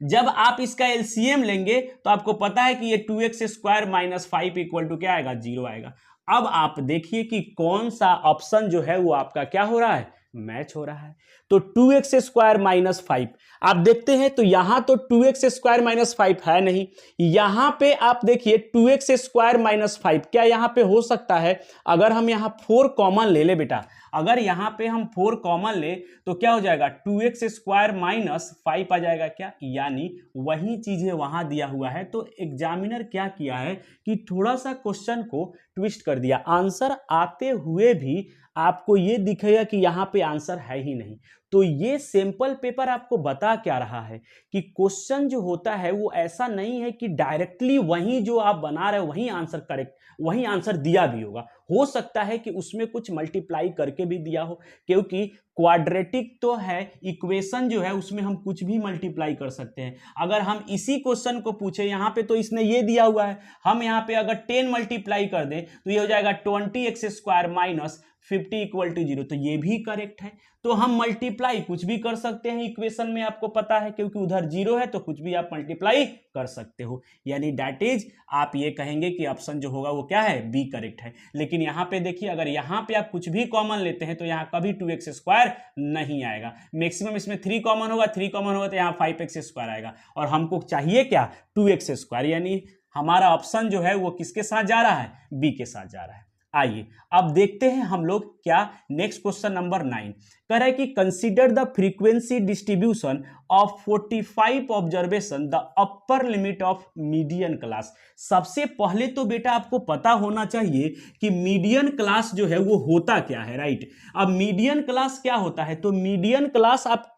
जब आप इसका एलसीएम लेंगे तो आपको पता है कि ये 2x square minus 5 equal to क्या आएगा 0 आएगा। अब आप देखिए कि कौन सा ऑप्शन जो है वो आपका क्या हो रहा है, मैच हो रहा है। तो 2x स्क्वायर माइनस 5 आप देखते हैं, तो यहां तो 2x स्क्वायर माइनस 5 है नहीं, यहां पे आप देखिए 2x स्क्वायर माइनस 5, क्या यहां पे हो सकता है, अगर हम यहां 4 कॉमन ले ले बेटा, अगर यहाँ पे हम 4 कॉमन ले तो क्या हो जाएगा 2x स्क्वायर माइनस 5 आ जाएगा क्या, यानी वही चीजें वहां दिया हुआ है। तो एग्जामिनर क्या किया है कि थोड़ा सा क्वेश्चन को ट्विस्ट कर दिया, आंसर आते हुए भी आपको ये दिखेगा कि यहाँ पे आंसर है ही नहीं। तो ये सैंपल पेपर आपको बता क्या रहा है कि क्वेश्चन जो होता है वो ऐसा नहीं है कि डायरेक्टली वही जो आप बना रहे हो वही आंसर करेक्ट, वही आंसर दिया भी होगा। हो सकता है कि उसमें कुछ मल्टीप्लाई करके भी दिया हो, क्योंकि क्वाड्रेटिक तो है, इक्वेशन जो है उसमें हम कुछ भी मल्टीप्लाई कर सकते हैं। अगर हम इसी क्वेश्चन को पूछे, यहाँ पे तो इसने ये दिया हुआ है, हम यहाँ पे अगर 10 मल्टीप्लाई कर दें तो ये हो जाएगा 20x square minus 50 equal to 0, तो ये भी करेक्ट है। तो हम मल्टीप्लाई कुछ भी कर सकते हैं इक्वेशन में, आपको पता है, क्योंकि उधर 0 है तो कुछ भी आप मल्टीप्लाई कर सकते हो, यानी दैट इज आप ये कहेंगे कि ऑप्शन जो होगा वो क्या है, बी करेक्ट है। लेकिन यहाँ पे देखिए, अगर यहाँ पे आप कुछ भी कॉमन लेते हैं तो यहाँ कभी 2x स्क्वायर नहीं आएगा, मैक्सिमम इसमें 3 कॉमन होगा, 3 कॉमन होगा तो यहाँ 5x स्क्वायर आएगा, और हमको चाहिए क्या, 2x स्क्वायर, यानी हमारा ऑप्शन जो है वो किसके साथ जा रहा है, बी के साथ जा रहा है। आइए अब देखते हैं हम लोग क्या, नेक्स्ट क्वेश्चन नंबर 9 कह रहा है कि consider the frequency distribution of 45 observation the upper limit of median class. सबसे पहले तो बेटा आपको पता होना चाहिए कि मीडियन क्लास जो है वो होता क्या है, राइट। अब मीडियन क्लास क्या होता है, तो मीडियन क्लास आप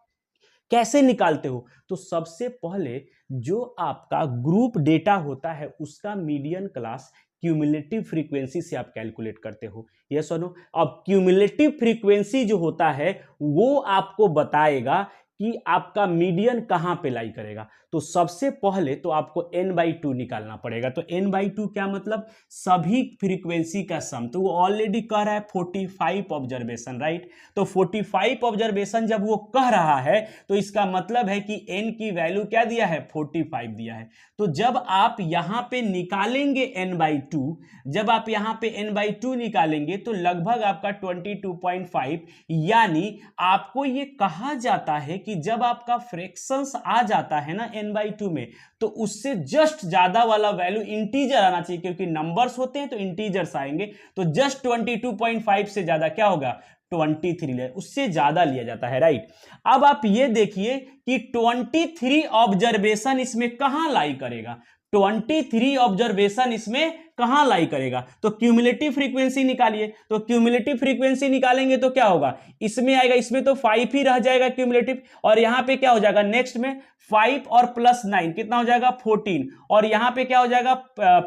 कैसे निकालते हो, तो सबसे पहले जो आपका ग्रुप डेटा होता है उसका मीडियन क्लास क्यूमुलेटिव फ्रीक्वेंसी से आप कैलकुलेट करते हो, यस और नो। अब क्यूमुलेटिव फ्रीक्वेंसी जो होता है वो आपको बताएगा कि आपका मीडियन कहां पे लाई करेगा। तो सबसे पहले तो आपको n/2 निकालना पड़ेगा। तो n/2 क्या मतलब, सभी फ्रीक्वेंसी का सम। तो वो ऑलरेडी कह रहा है 45 ऑब्जर्वेशन, राइट। तो 45 ऑब्जर्वेशन जब वो कह रहा है तो इसका मतलब है कि n की वैल्यू क्या दिया है, 45 दिया है। तो जब आप यहां पे निकालेंगे n/2, जब आप यहां पे n/2 निकालेंगे तो लगभग आपका 22.5, यानी आपको ये कहा जाता है कि जब आपका फ्रैक्शंस आ जाता है ना n/2 में, तो उससे जस्ट ज्यादा वाला वैल्यू इंटीजर आना चाहिए, क्योंकि नंबर्स होते हैं तो इंटीजर्स आएंगे। तो जस्ट 22.5 से ज्यादा क्या होगा, 23, उससे ज्यादा लिया जाता है, राइट। अब आप ये देखिए कि 23 ऑब्जर्वेशन इसमें कहां लाई करेगा, 23 ऑब्जर्वेशन इसमें कहां लाई करेगा, तो क्यूमुलेटिव फ्रीक्वेंसी निकालिए। तो क्यूमुलेटिव फ्रीक्वेंसी निकालेंगे तो क्या होगा, इसमें आएगा, इसमें तो 5 ही रह जाएगा क्यूमुलेटिव, और यहां पे क्या हो जाएगा, नेक्स्ट में 5 और प्लस 9 कितना हो जाएगा 14, और यहां पे क्या हो जाएगा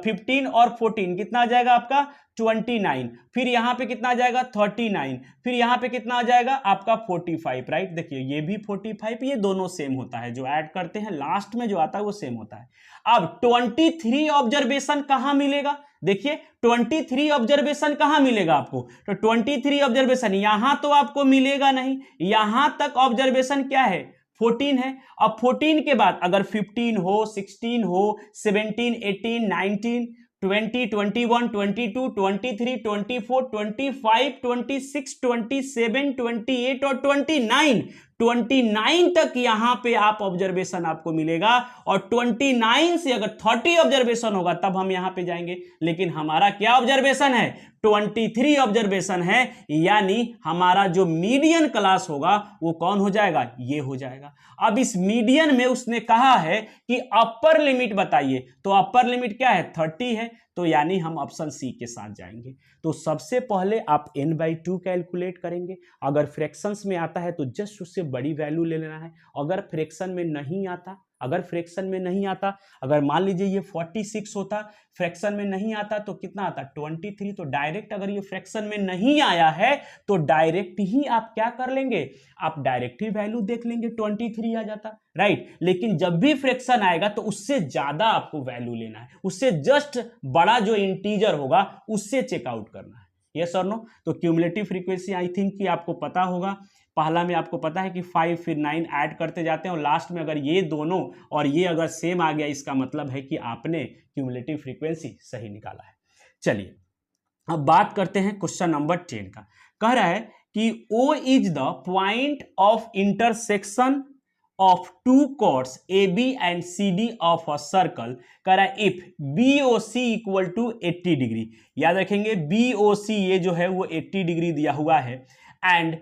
15 और 14 कितना आ जाएगा आपका 29, फिर यहां पे कितना आ जाएगा 39, फिर यहां पे कितना आ जाएगा आपका 45, राइट। देखिए ये भी 45, ये दोनों सेम होता है, जो ऐड करते हैं लास्ट में जो आता है वो सेम होता है। अब 23 ऑब्जर्वेशन कहां मिलेगा, देखिए 23 ऑब्जर्वेशन कहां मिलेगा आपको, तो 23 ऑब्जर्वेशन यहां तो आपको मिलेगा नहीं, यहां तक ऑब्जर्वेशन क्या है 14 है। अब 14 के बाद अगर 15 हो, 16 हो, 17, 18, 19, 20, 21, 22, 23, 24, 25, 26, 27, 28 और 29 तक यहां पे आप ऑब्जर्वेशन आपको मिलेगा, और 29 से अगर 30 ऑब्जर्वेशन होगा तब हम यहां पे जाएंगे। लेकिन हमारा क्या ऑब्जर्वेशन है, 23 ऑब्जर्वेशन है, यानी हमारा जो मीडियन क्लास होगा वो कौन हो जाएगा, ये हो जाएगा। अब इस मीडियन में उसने कहा है कि अपर लिमिट बताइए, तो अपर लिमिट क्या है 30 है, तो यानी हम ऑप्शन सी के साथ जाएंगे। तो सबसे पहले आप n/2 कैलकुलेट करेंगे, अगर फ्रैक्शंस में आता है तो जस्ट उससे बड़ी वैल्यू ले लेना है। अगर फ्रैक्शन में नहीं आता, अगर मान लीजिए ये 46 होता, फ्रैक्शन में नहीं आता तो कितना आता 23, तो डायरेक्ट अगर ये फ्रैक्शन में नहीं आया है तो डायरेक्ट ही आप क्या कर लेंगे, आप डायरेक्ट ही वैल्यू देख लेंगे, 23 आ जाता, राइट। लेकिन जब भी फ्रैक्शन आएगा तो उससे ज्यादा आपको वैल्यू लेना है, उससे जस्ट बड़ा जो इंटीजर होगा उससे चेकआउट करना है, यस और नो। तो क्यूमुलेटिव फ्रीक्वेंसी आई थिंक कि आपको पता होगा, पहला में आपको पता है कि 5 फिर 9 ऐड करते जाते हैं, और लास्ट में अगर ये दोनों और ये अगर सेम आ गया इसका मतलब है कि आपने क्यूमुलेटिव फ्रीक्वेंसी सही निकाला है। चलिए अब बात करते हैं क्वेश्चन नंबर 10 का। कह रहा है कि O is the point of intersection of two chords AB and CD of a circle, कह रहा है if BOC equal to 80 degree. याद रखेंगे BOC ये जो है वो 80 डिग्री दिया हुआ है, एंड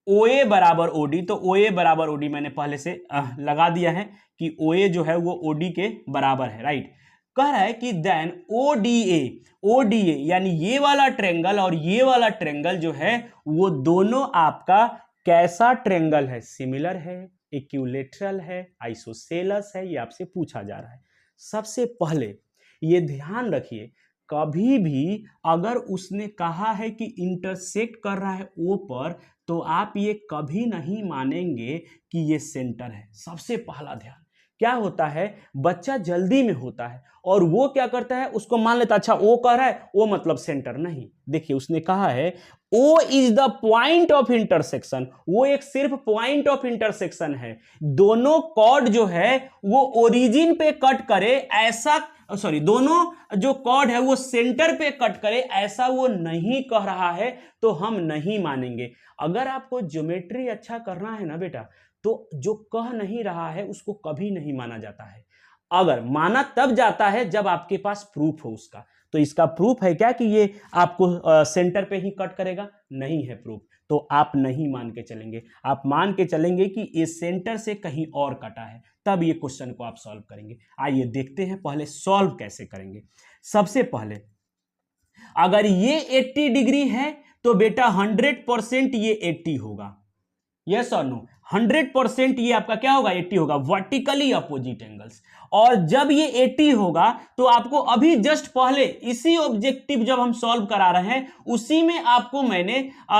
OA बराबर OD, तो OA बराबर OD मैंने पहले से लगा दिया है कि OA जो है वो OD के बराबर है, राइट। कह रहा है कि देन ODA यानी ये वाला ट्रेंगल और ये वाला ट्रेंगल जो है वो दोनों आपका कैसा ट्रेंगल है, सिमिलर है, इक्विलैटरल है, आइसोसेलस है, ये आपसे पूछा जा रहा है। सबसे पहले ये ध्यान रखिए, कभी भी अगर उसने कहा है कि इंटरसेक्ट कर रहा है O पर, तो आप ये कभी नहीं मानेंगे कि ये सेंटर है। सबसे पहला ध्यान, क्या होता है, बच्चा जल्दी में होता है और वो क्या करता है, उसको मान लेता अच्छा O कह रहा है, O मतलब सेंटर। नहीं, देखिए उसने कहा है O is the point of intersection, वो एक सिर्फ पॉइंट ऑफ इंटरसेक्शन है। दोनों कॉर्ड जो है वो ओरिजिन पे कट करे ऐसा, सॉरी, दोनों जो कॉर्ड है वो सेंटर पे कट करे ऐसा वो नहीं कह रहा है, तो हम नहीं मानेंगे। अगर आपको ज्योमेट्री अच्छा करना है ना बेटा, तो जो कह नहीं रहा है उसको कभी नहीं माना जाता है। अगर माना तब जाता है जब आपके पास प्रूफ हो उसका। तो इसका प्रूफ है क्या कि ये आपको सेंटर पे ही कट करेगा? नहीं है प्रूफ, तो आप नहीं मान के चलेंगे। आप मान के चलेंगे कि ये सेंटर से कहीं और कटा है, तब ये क्वेश्चन को आप सॉल्व करेंगे। आइए देखते हैं पहले सॉल्व कैसे करेंगे। सबसे पहले अगर ये 80 डिग्री है तो बेटा 100% ये 80 होगा। यस और नो? 100% ये आपका क्या होगा? 80 होगा, वर्टिकली अपोजिट एंगल्स। और जब ये 80 होगा तो आपको अभी जस्ट पहले इसी ऑब्जेक्टिव जब हम सॉल्व करा रहे हैं उसी में आपको मैंने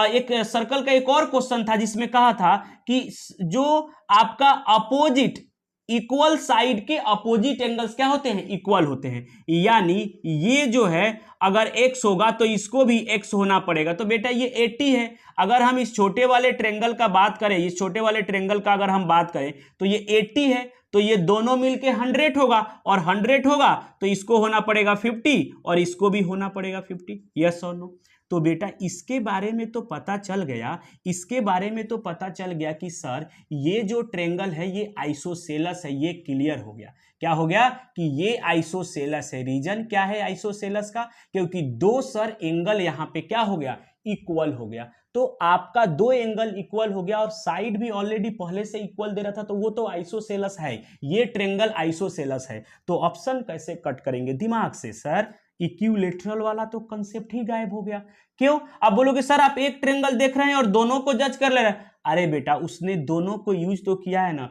एक सर्कल का एक और क्वेश्चन था जिसमें कहा था कि जो आपका अपोजिट इक्वल साइड के अपोजिट एंगल्स क्या होते हैं? इक्वल होते हैं। यानी ये जो है अगर x होगा तो इसको भी x होना पड़ेगा। तो बेटा ये 80 है। अगर हम इस छोटे वाले ट्रेंगल का बात करें, इस छोटे वाले ट्रेंगल का अगर हम बात करें तो ये 80 है, तो ये दोनों मिलके 100 होगा, और 100 होगा तो इसको होना पड़ेगा 50 और इसको भी होना पड़ेगा 50। यस और नो? तो बेटा इसके बारे में तो पता चल गया, इसके बारे में तो पता चल गया कि सर ये जो ट्रेंगल है ये आइसोसेलस है। ये क्लियर हो गया। क्या हो गया? कि ये आइसोसेलस है। रीजन क्या है आइसोसेलस का? क्योंकि दो सर एंगल यहां पे क्या हो गया? इक्वल हो गया। तो आपका दो एंगल इक्वल हो गया और साइड भी ऑलरेडी पहले से इक्वल दे रहा था, तो वो तो आइसोसेलस है। ये ट्रेंगल आइसोसेलस है। तो ऑप्शन कैसे कट करेंगे? दिमाग से। सर इक्विलैटरल वाला तो कंसेप्ट ही गायब हो गया। क्यों? आप बोलोगे सर आप एक ट्रेंगल देख रहे हैं और दोनों को जज कर ले रहे हैं। अरे बेटा उसने दोनों को यूज तो किया है ना।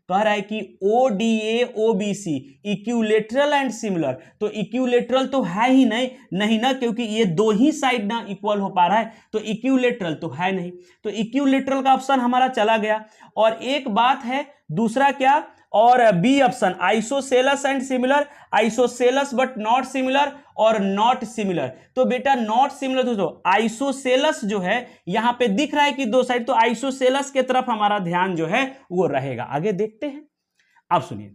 कह रहा है कि ODA OBC equilateral and similar, तो इक्विलैटरल तो है ही नहीं ना, क्योंकि ये दो ही साइड ना इक्वल हो पा रहा है, तो इक्विलैटरल तो है नहीं। तो इक्विलैटरल का ऑप्शन हमारा चला गया। और एक बात है दूसरा क्या, और B option isosceles and similar, isosceles but not similar और नॉट सिमिलर। तो बेटा नॉट सिमिलर दोस्तों, आइसोसेलस जो है यहां पे दिख रहा है कि दो साइड, तो आइसोसेलस के तरफ हमारा ध्यान जो है वो रहेगा। आगे देखते हैं। अब सुनिए,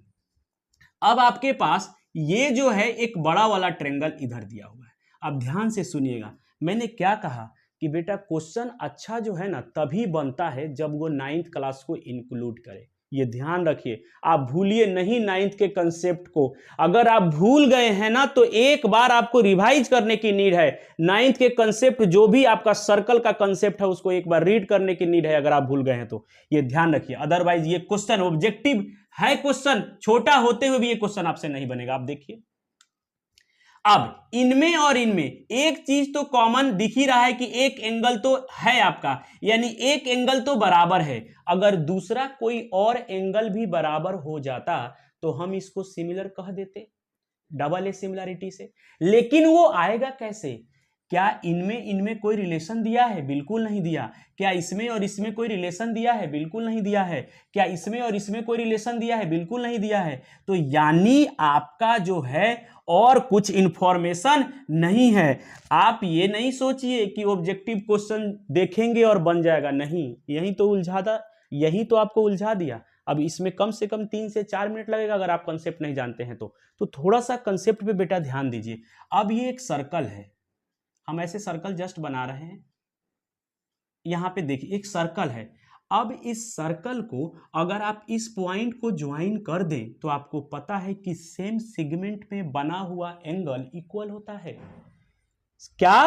अब आपके पास ये जो है एक बड़ा वाला ट्रेंगल इधर दिया हुआ है। अब ध्यान से सुनिएगा, मैंने क्या कहा कि बेटा क्वेश्चन अच्छा जो है ना तभी बनता है जब वो 9th क्लास को इंक्लूड करे। ये ध्यान रखिए, आप भूलिए नहीं 9th के कंसेप्ट को। अगर आप भूल गए हैं ना तो एक बार आपको रिवाइज करने की नीड है। 9th के कंसेप्ट जो भी आपका सर्कल का कंसेप्ट है उसको एक बार रीड करने की नीड है, अगर आप भूल गए हैं तो ये ध्यान रखिए। अदरवाइज ये क्वेश्चन ऑब्जेक्टिव है, क्वेश्चन छोटा होते हुए भी ये क्वेश्चन आपसे नहीं बनेगा। आप देखिए, अब इनमें और इनमें एक चीज तो कॉमन दिख ही रहा है कि एक एंगल तो है आपका, यानी एक एंगल तो बराबर है। अगर दूसरा कोई और एंगल भी बराबर हो जाता तो हम इसको सिमिलर कह देते, डबल ए सिमिलरिटी से। लेकिन वो आएगा कैसे? क्या इनमें कोई रिलेशन दिया है? बिल्कुल नहीं दिया। क्या इसमें और इसमें कोई रिलेशन दिया है? बिल्कुल नहीं दिया है। क्या इसमें और इसमें कोई रिलेशन दिया है? बिल्कुल नहीं दिया है। तो यानी आपका जो है और कुछ इंफॉर्मेशन नहीं है। आप ये नहीं सोचिए कि ऑब्जेक्टिव क्वेश्चन देखेंगे और बन जाएगा, नहीं। यही तो आपको उलझा दिया। अब इसमें कम से कम 3 से 4 मिनट लगेगा अगर आप कंसेप्ट नहीं जानते हैं तो थोड़ा सा कंसेप्ट पे बेटा ध्यान दीजिए। अब ये एक सर्कल है, हम ऐसे सर्कल जस्ट बना रहे हैं। यहां पे देखिए एक सर्कल है। अब इस सर्कल को अगर आप इस पॉइंट को ज्वाइन कर दें तो आपको पता है कि सेम सेगमेंट में बना हुआ एंगल इक्वल होता है। क्या?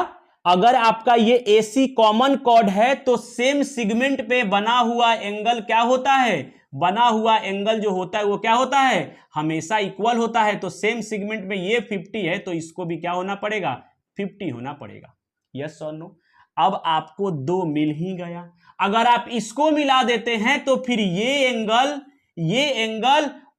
अगर आपका ये AC कॉमन कॉर्ड है तो सेम सेगमेंट पे बना हुआ एंगल क्या होता है, बना हुआ एंगल जो होता है वो क्या होता है, हमेशा इक्वल होता है। तो सेम सेगमेंट में ये 50 है तो इसको भी क्या होना पड़ेगा, 50 होना पड़ेगा। यस और नो। अब आपको दो मिल ही गया। अगर आप इसको मिला देते हैं तो फिर ये एंगल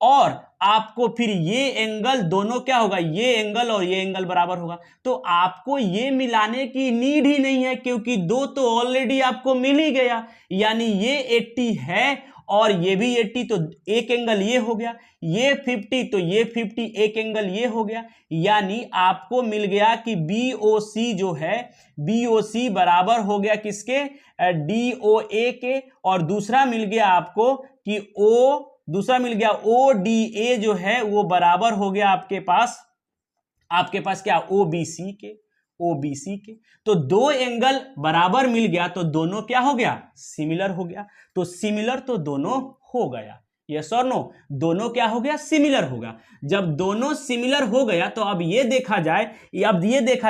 और आपको फिर ये एंगल दोनों क्या होगा, ये एंगल और ये एंगल बराबर होगा। तो आपको ये मिलाने की नीड ही नहीं है क्योंकि दो तो ऑलरेडी आपको मिल ही गया। यानी ये 80 है और ये भी 80, तो एक एंगल ये हो गया, ये 50 तो ये 50, एक एंगल ये हो गया। यानी आपको मिल गया कि BOC जो है, BOC बराबर हो गया किसके, DOA के। और दूसरा मिल गया आपको कि दूसरा मिल गया ODA जो है वो बराबर हो गया आपके पास क्या, OBC के। तो दो एंगल बराबर मिल गया तो दोनों क्या हो गया, सिमिलर हो गया। तो सिमिलर तो दोनों हो गया, यस और नो, दोनों क्या हो गया, सिमिलर होगा। जब दोनों सिमिलर हो गया तो अब ये देखा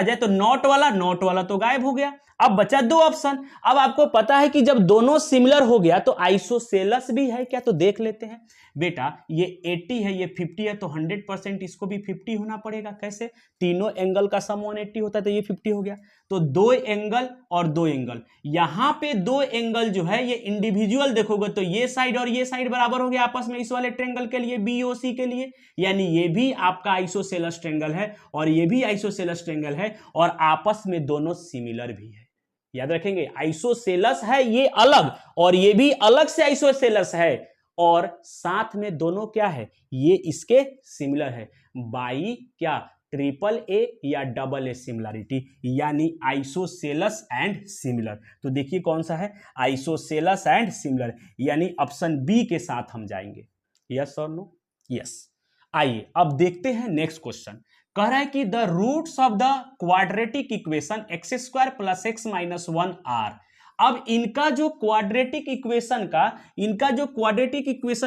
जाए तो नॉट वाला तो गायब हो गया। अब बचा दो ऑप्शन। अब आपको पता है कि जब दोनों सिमिलर हो गया तो आइसोसेलस भी है क्या, तो देख लेते हैं बेटा। ये 80 है, ये 50 है, तो 100% इसको भी 50 होना पड़ेगा। कैसे, तीनों एंगल का सम 180 होता है तो ये 50 हो गया। तो दो एंगल और दो एंगल, यहां पे दो एंगल जो है ये इंडिविजुअल देखोगे तो ये साइड और ये साइड बराबर हो गया आपस में इस वाले ट्रायंगल के लिए, BOC के लिए। यानी ये भी आपका आइसोसेलस ट्रायंगल है और ये भी आइसोसेलस ट्रायंगल है और आपस में दोनों सिमिलर भी है। याद रखेंगे, आइसोसेलस है ये अलग और ये भी अलग से आइसोसेलस है और साथ में दोनों क्या है, ये इसके सिमिलर है बाई क्या, AAA या AA सिमिलरिटी, यानी आइसोसेलस एंड सिमिलर। तो देखिए कौन सा है, आइसोसेलस एंड सिमिलर, यानी ऑप्शन बी के साथ हम जाएंगे। यस और नो, यस। आइए अब देखते हैं नेक्स्ट क्वेश्चन। कह रहा है कि the roots of the quadratic equation x² + x - 1 are. अब इनका जो क्वाड्रेटिक इक्वेशन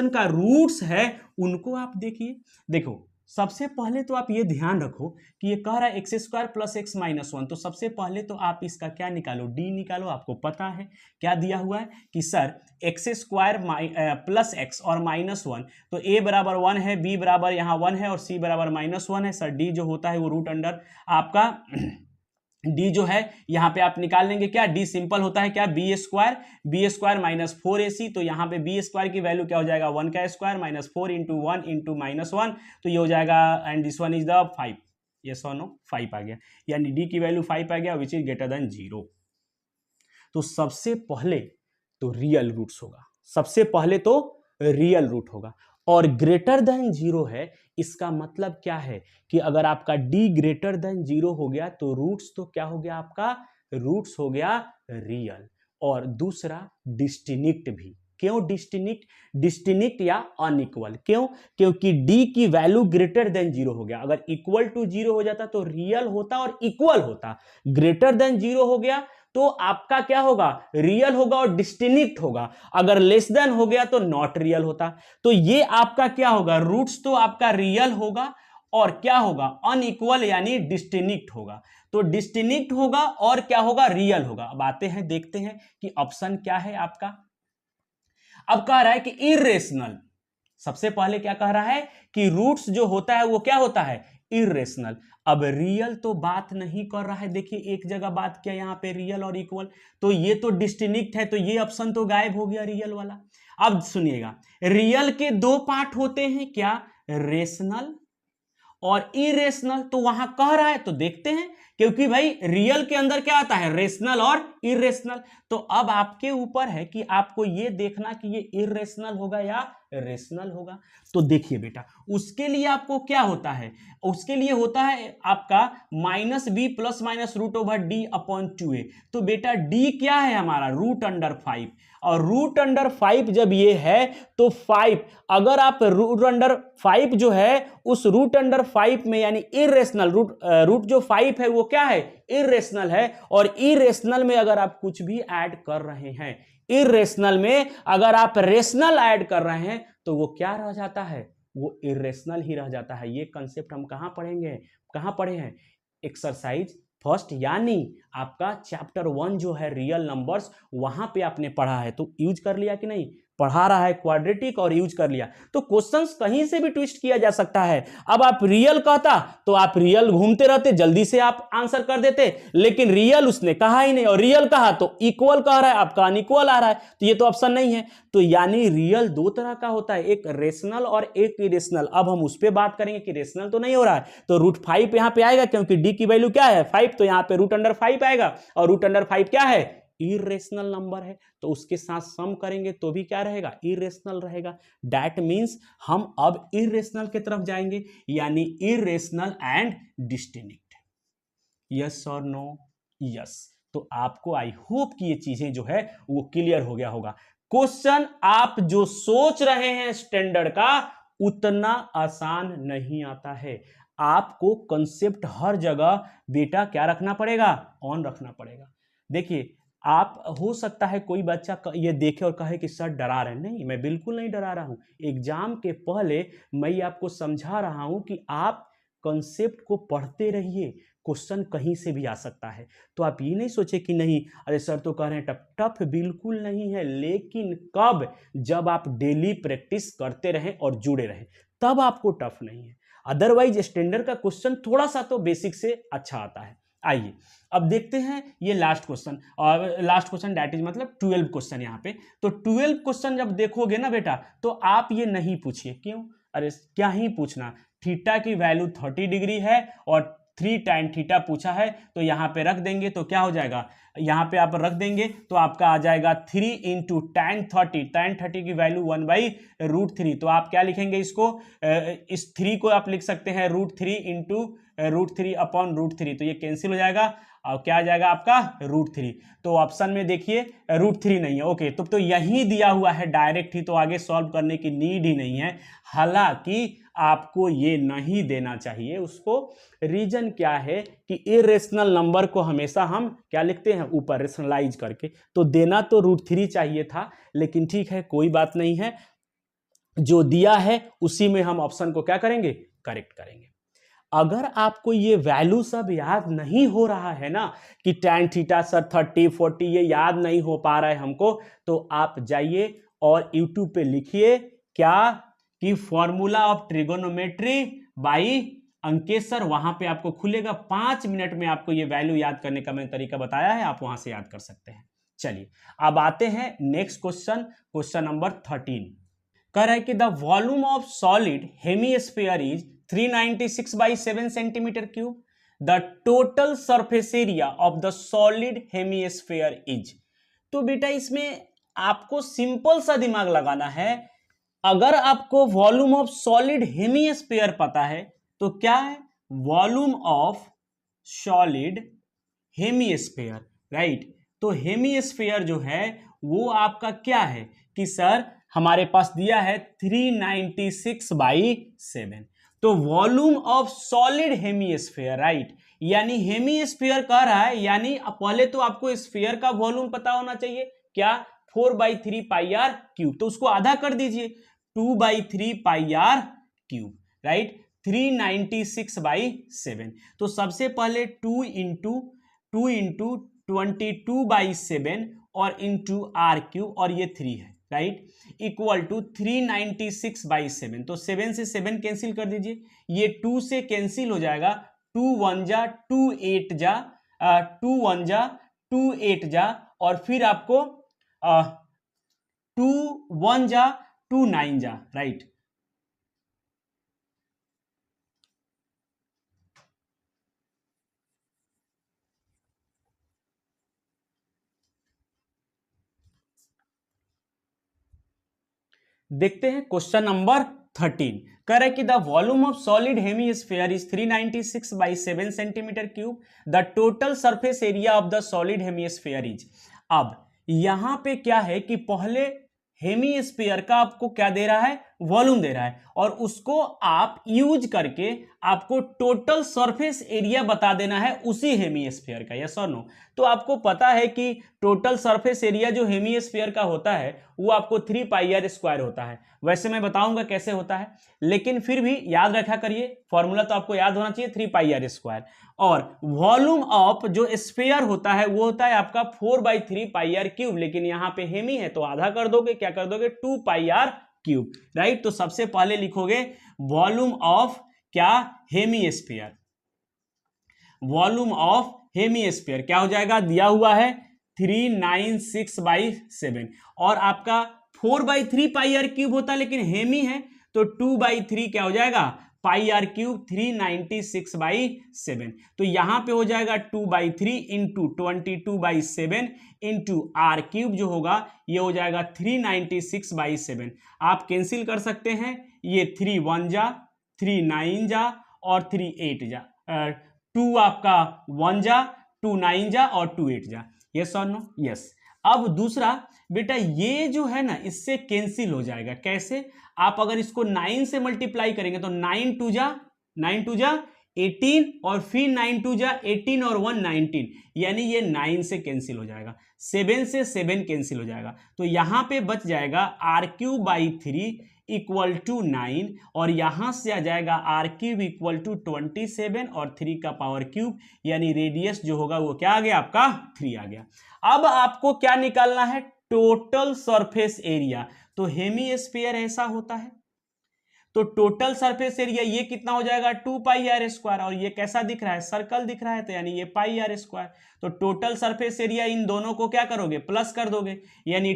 का रूट्स है उनको आप देखिए। देखो सबसे पहले तो आप ये ध्यान रखो कि ये कह रहा है x² + x - 1, तो सबसे पहले तो आप इसका क्या निकालो, d निकालो। आपको पता है क्या दिया हुआ है कि सर x² + x और -1, तो a बराबर 1 है, b बराबर यहाँ 1 है और c बराबर -1 है। सर d जो होता है वो रूट अंडर आपका d जो है यहाँ पे आप निकाल लेंगे क्या, d सिंपल होता है क्या, b² -4ac। तो यहाँ पे b² की वैल्यू क्या हो जाएगा, 1 का स्क्वायर -4 × 1 × -1, तो ये हो जाएगा and this one is the 5। Yes और नो, 5 आ गया, यानी d की वैल्यू 5 आ गया विच इज ग्रेटर देन 0। तो सबसे पहले तो रियल रूट्स होगा, सबसे पहले तो रियल रूट होगा और ग्रेटर देन 0 है। इसका मतलब क्या है कि अगर आपका d ग्रेटर देन 0 हो गया तो रूट्स तो क्या हो गया, आपका रूट्स हो गया रियल। और दूसरा डिस्टिंक्ट भी। क्यों डिस्टिंक्ट या अनइक्वल, क्यों, क्योंकि d की वैल्यू ग्रेटर देन 0 हो गया। अगर इक्वल टू 0 हो जाता तो रियल होता और इक्वल होता, ग्रेटर देन 0 हो गया तो आपका क्या होगा, रियल होगा और डिस्टिंक्ट होगा। अगर लेस देन हो गया तो नॉट रियल होता। तो ये आपका क्या होगा, रूट्स तो आपका रियल होगा और क्या होगा, अनइक्वल यानी डिस्टिंक्ट होगा। तो डिस्टिंक्ट होगा और क्या होगा, रियल होगा। अब आते हैं देखते हैं कि ऑप्शन क्या है आपका। अब कह रहा है कि इर्रेशनल, सबसे पहले क्या कह रहा है कि रूट्स जो होता है वो क्या होता है, इर्रेशनल। अब रियल तो बात नहीं कर रहा है, देखिए एक जगह बात किया यहाँ पे रियल और इक्वल, तो ये तो डिस्टिंक्ट है, तो ये ऑप्शन तो गायब हो गया रियल वाला। अब सुनिएगा, रियल के दो पार्ट होते हैं क्या, रेशनल और इरेशनल। तो वहां कह रहा है तो देखते हैं, क्योंकि भाई रियल के अंदर क्या आता है, रेशनल और इरेशनल। तो अब आपके ऊपर है कि आपको ये देखना कि ये इरेशनल होगा या रेशनल होगा। तो देखिए बेटा, उसके लिए आपको क्या होता है, उसके लिए होता है आपका -b ± √d/2a। तो बेटा d क्या है हमारा, √5, और √5 जब ये है तो 5, अगर आप √5 जो है उस √5 में यानी इरेशनल रूट जो 5 है वो क्या है, इरेशनल है। और इरेशनल में अगर आप कुछ भी ऐड कर रहे हैं, इरेशनल में अगर आप रेशनल ऐड कर रहे हैं तो वो क्या रह जाता है, वो इरेशनल ही रह जाता है। ये कंसेप्ट हम कहां पढ़ेंगे, कहां पढ़े हैं, एक्सरसाइज फर्स्ट, यानी आपका चैप्टर 1 जो है रियल नंबर्स, वहां पे आपने पढ़ा है, तो यूज कर लिया कि नहीं? पढ़ा रहा है क्वाड्रेटिक और यूज कर लिया, तो क्वेश्चंस कहीं से भी ट्विस्ट किया जा सकता है। अब आप रियल कहता तो आप रियल घूमते रहते, जल्दी से आप आंसर कर देते, लेकिन रियल उसने कहा ही नहीं, और रियल कहा तो इक्वल कह रहा है, आपका अनइक्वल आ रहा है, तो ये तो ऑप्शन नहीं है। तो यानी रियल दो तरह का होता है, एक रेशनल और एक इरेशनल। अब हम उस पर बात करेंगे कि रेशनल तो नहीं हो रहा है, तो √5 यहां पे आएगा, क्योंकि डी की वैल्यू क्या है 5, तो यहां पे √5 आएगा, और √5 क्या है? इरेशनल नंबर है, तो उसके साथ सम करेंगे तो भी क्या रहेगा? इरेशनल रहेगा। दैट मींस हम अब इरेशनल की तरफ जाएंगे, यानी इरेशनल एंड डिस्टिंक्ट। यस और नो? यस। तो आपको आई होप कि ये चीजें जो है वो क्लियर हो गया होगा। क्वेश्चन आप जो सोच रहे हैं स्टैंडर्ड का, उतना आसान नहीं आता है। आपको कंसेप्ट हर जगह बेटा क्या रखना पड़ेगा? ऑन रखना पड़ेगा। देखिए, आप हो सकता है कोई बच्चा ये देखे और कहे कि सर डरा रहे हैं। नहीं, मैं बिल्कुल नहीं डरा रहा हूं। एग्जाम के पहले मैं आपको समझा रहा हूं कि आप कंसेप्ट को पढ़ते रहिए, क्वेश्चन कहीं से भी आ सकता है। तो आप ये नहीं सोचे कि नहीं अरे सर तो कह रहे हैं टफ। टफ बिल्कुल नहीं है, लेकिन कब? जब आप डेली प्रैक्टिस करते रहें और जुड़े रहें, तब आपको टफ नहीं है। अदरवाइज स्टैंडर्ड का क्वेश्चन थोड़ा सा तो बेसिक से अच्छा आता है। आइए अब देखते हैं ये लास्ट क्वेश्चन, और लास्ट क्वेश्चन दैट इज मतलब 12 क्वेश्चन यहाँ पे। तो 12 क्वेश्चन जब देखोगे ना बेटा, तो आप ये नहीं पूछिए क्यों, अरे क्या ही पूछना, थीटा की वैल्यू 30 डिग्री है और 3 tan थीटा पूछा है, तो यहाँ पे रख देंगे तो क्या हो जाएगा, यहाँ पे आप रख देंगे तो आपका आ जाएगा 3 इंटू tan 30। tan 30 की वैल्यू 1/√3, तो आप क्या लिखेंगे इसको, इस 3 को आप लिख सकते हैं √3 इंटू √3 अपॉन √3, तो ये कैंसिल हो जाएगा और क्या आ जाएगा आपका √3। तो ऑप्शन में देखिए √3 नहीं है, ओके, तो यही दिया हुआ है डायरेक्ट ही, तो आगे सॉल्व करने की नीड ही नहीं है। हालांकि आपको ये नहीं देना चाहिए उसको। रीजन क्या है कि इरेशनल नंबर को हमेशा हम क्या लिखते हैं, ऊपर रेशनलाइज करके, तो देना तो √3 चाहिए था, लेकिन ठीक है कोई बात नहीं है, जो दिया है उसी में हम ऑप्शन को क्या करेंगे, करेक्ट करेंगे। अगर आपको ये वैल्यू सब याद नहीं हो रहा है ना कि tan थीटा सर 30 40 ये याद नहीं हो पा रहा है हमको, तो आप जाइए और YouTube पे लिखिए क्या कि formula of trigonometry by Ankesh sir, वहां पे आपको खुलेगा। 5 मिनट में आपको ये वैल्यू याद करने का मैंने तरीका बताया है, आप वहां से याद कर सकते हैं। चलिए अब आते हैं नेक्स्ट क्वेश्चन, क्वेश्चन नंबर 13। कह रहा है कि the volume of solid hemisphere is 396/7 centimetre cube, the total surface area of the solid hemisphere is. तो बेटा इसमें आपको सिंपल सा दिमाग लगाना है। अगर आपको वॉल्यूम ऑफ सॉलिड हेमीस्फीयर पता है तो क्या है, volume of solid hemisphere, right. तो हेमीस्फीयर जो है वो आपका क्या है कि सर हमारे पास दिया है 396/7, तो volume of solid hemisphere, right, यानी हेमीस्फीयर कह रहा है, यानी पहले तो आपको स्फीयर का वॉल्यूम पता होना चाहिए, क्या 4/3πr³, तो उसको आधा कर दीजिए 2/3πr³, राइट, 396/7। तो सबसे पहले 2 इंटू 22/7 और इंटू r³ और ये 3 है, राइट, इक्वल टू 396/7। तो 7 से 7 कैंसिल कर दीजिए, ये 2 से कैंसिल हो जाएगा, 2 1 जा 2 8 जा 2 1 जा 2 8 जा, और फिर आपको 2 1 जा 2 9 जा, राइट। देखते हैं क्वेश्चन नंबर 13। कह रहा है कि the volume of solid hemisphere is 396/7 centimetre cube, the total surface area of the solid hemisphere is. अब यहां पे क्या है कि पहले हेमीस्फीयर का आपको क्या दे रहा है, वॉल्यूम दे रहा है, और उसको आप यूज करके आपको टोटल सरफेस एरिया बता देना है उसी हेमीस्फीयर का, यस और नो। तो आपको पता है कि टोटल सरफेस एरिया जो हेमीस्फीयर का होता है वो आपको 3πr² होता है। वैसे मैं बताऊंगा कैसे होता है, लेकिन फिर भी याद रखा करिए, फॉर्मूला तो आपको याद होना चाहिए 3πr²। और वॉल्यूम ऑफ जो स्फीयर होता है वो होता है आपका 4/3πr³, लेकिन यहां पे हेमी है तो आधा कर दोगे, क्या कर दोगे, 2πr³, राइट। तो सबसे पहले लिखोगे वॉल्यूम ऑफ क्या, हेमीस्फीयर। वॉल्यूम ऑफ हेमीस्फीयर क्या हो जाएगा, दिया हुआ है 396/7, और आपका 4/3πr³ होता है, लेकिन हेमी है तो 2/3 क्या हो जाएगा, πr³ 396/7। तो यहां पे हो जाएगा 2/3 इंटू 22/7 इंटू r³ जो होगा ये हो जाएगा 396/7। आप कैंसिल कर सकते हैं, ये 3 1 जा, 3 9 जा और 3 8 जा, 2 आपका 1 जा, 2 9 जा और 2 8 जा, यस और नो, यस। अब दूसरा बेटा ये जो है ना इससे कैंसिल हो जाएगा, कैसे, आप अगर इसको 9 से मल्टीप्लाई करेंगे तो 9 2 जा 18 और फिर 9 2 जा 18 और 1 19, यानी ये 9 से कैंसिल हो जाएगा, 7 से 7 कैंसिल हो जाएगा, तो यहां पे बच जाएगा r³ इक्वल टू 9, और यहां से आ जाएगा r³ इक्वल टू 27 और 3 का पावर क्यूब, यानी रेडियस जो होगा वो क्या आ गया आपका 3 आ गया। अब आपको क्या निकालना है, टोटल सरफेस एरिया। तो हेमीस्फीयर ऐसा होता है, तो टोटल सरफेस एरिया ये कितना हो जाएगा 2πr², और ये कैसा दिख रहा है, सर्कल दिख रहा है, तो यानी ये πr²। तो टोटल सरफेस एरिया इन दोनों को क्या करोगे, प्लस कर दोगे, यानी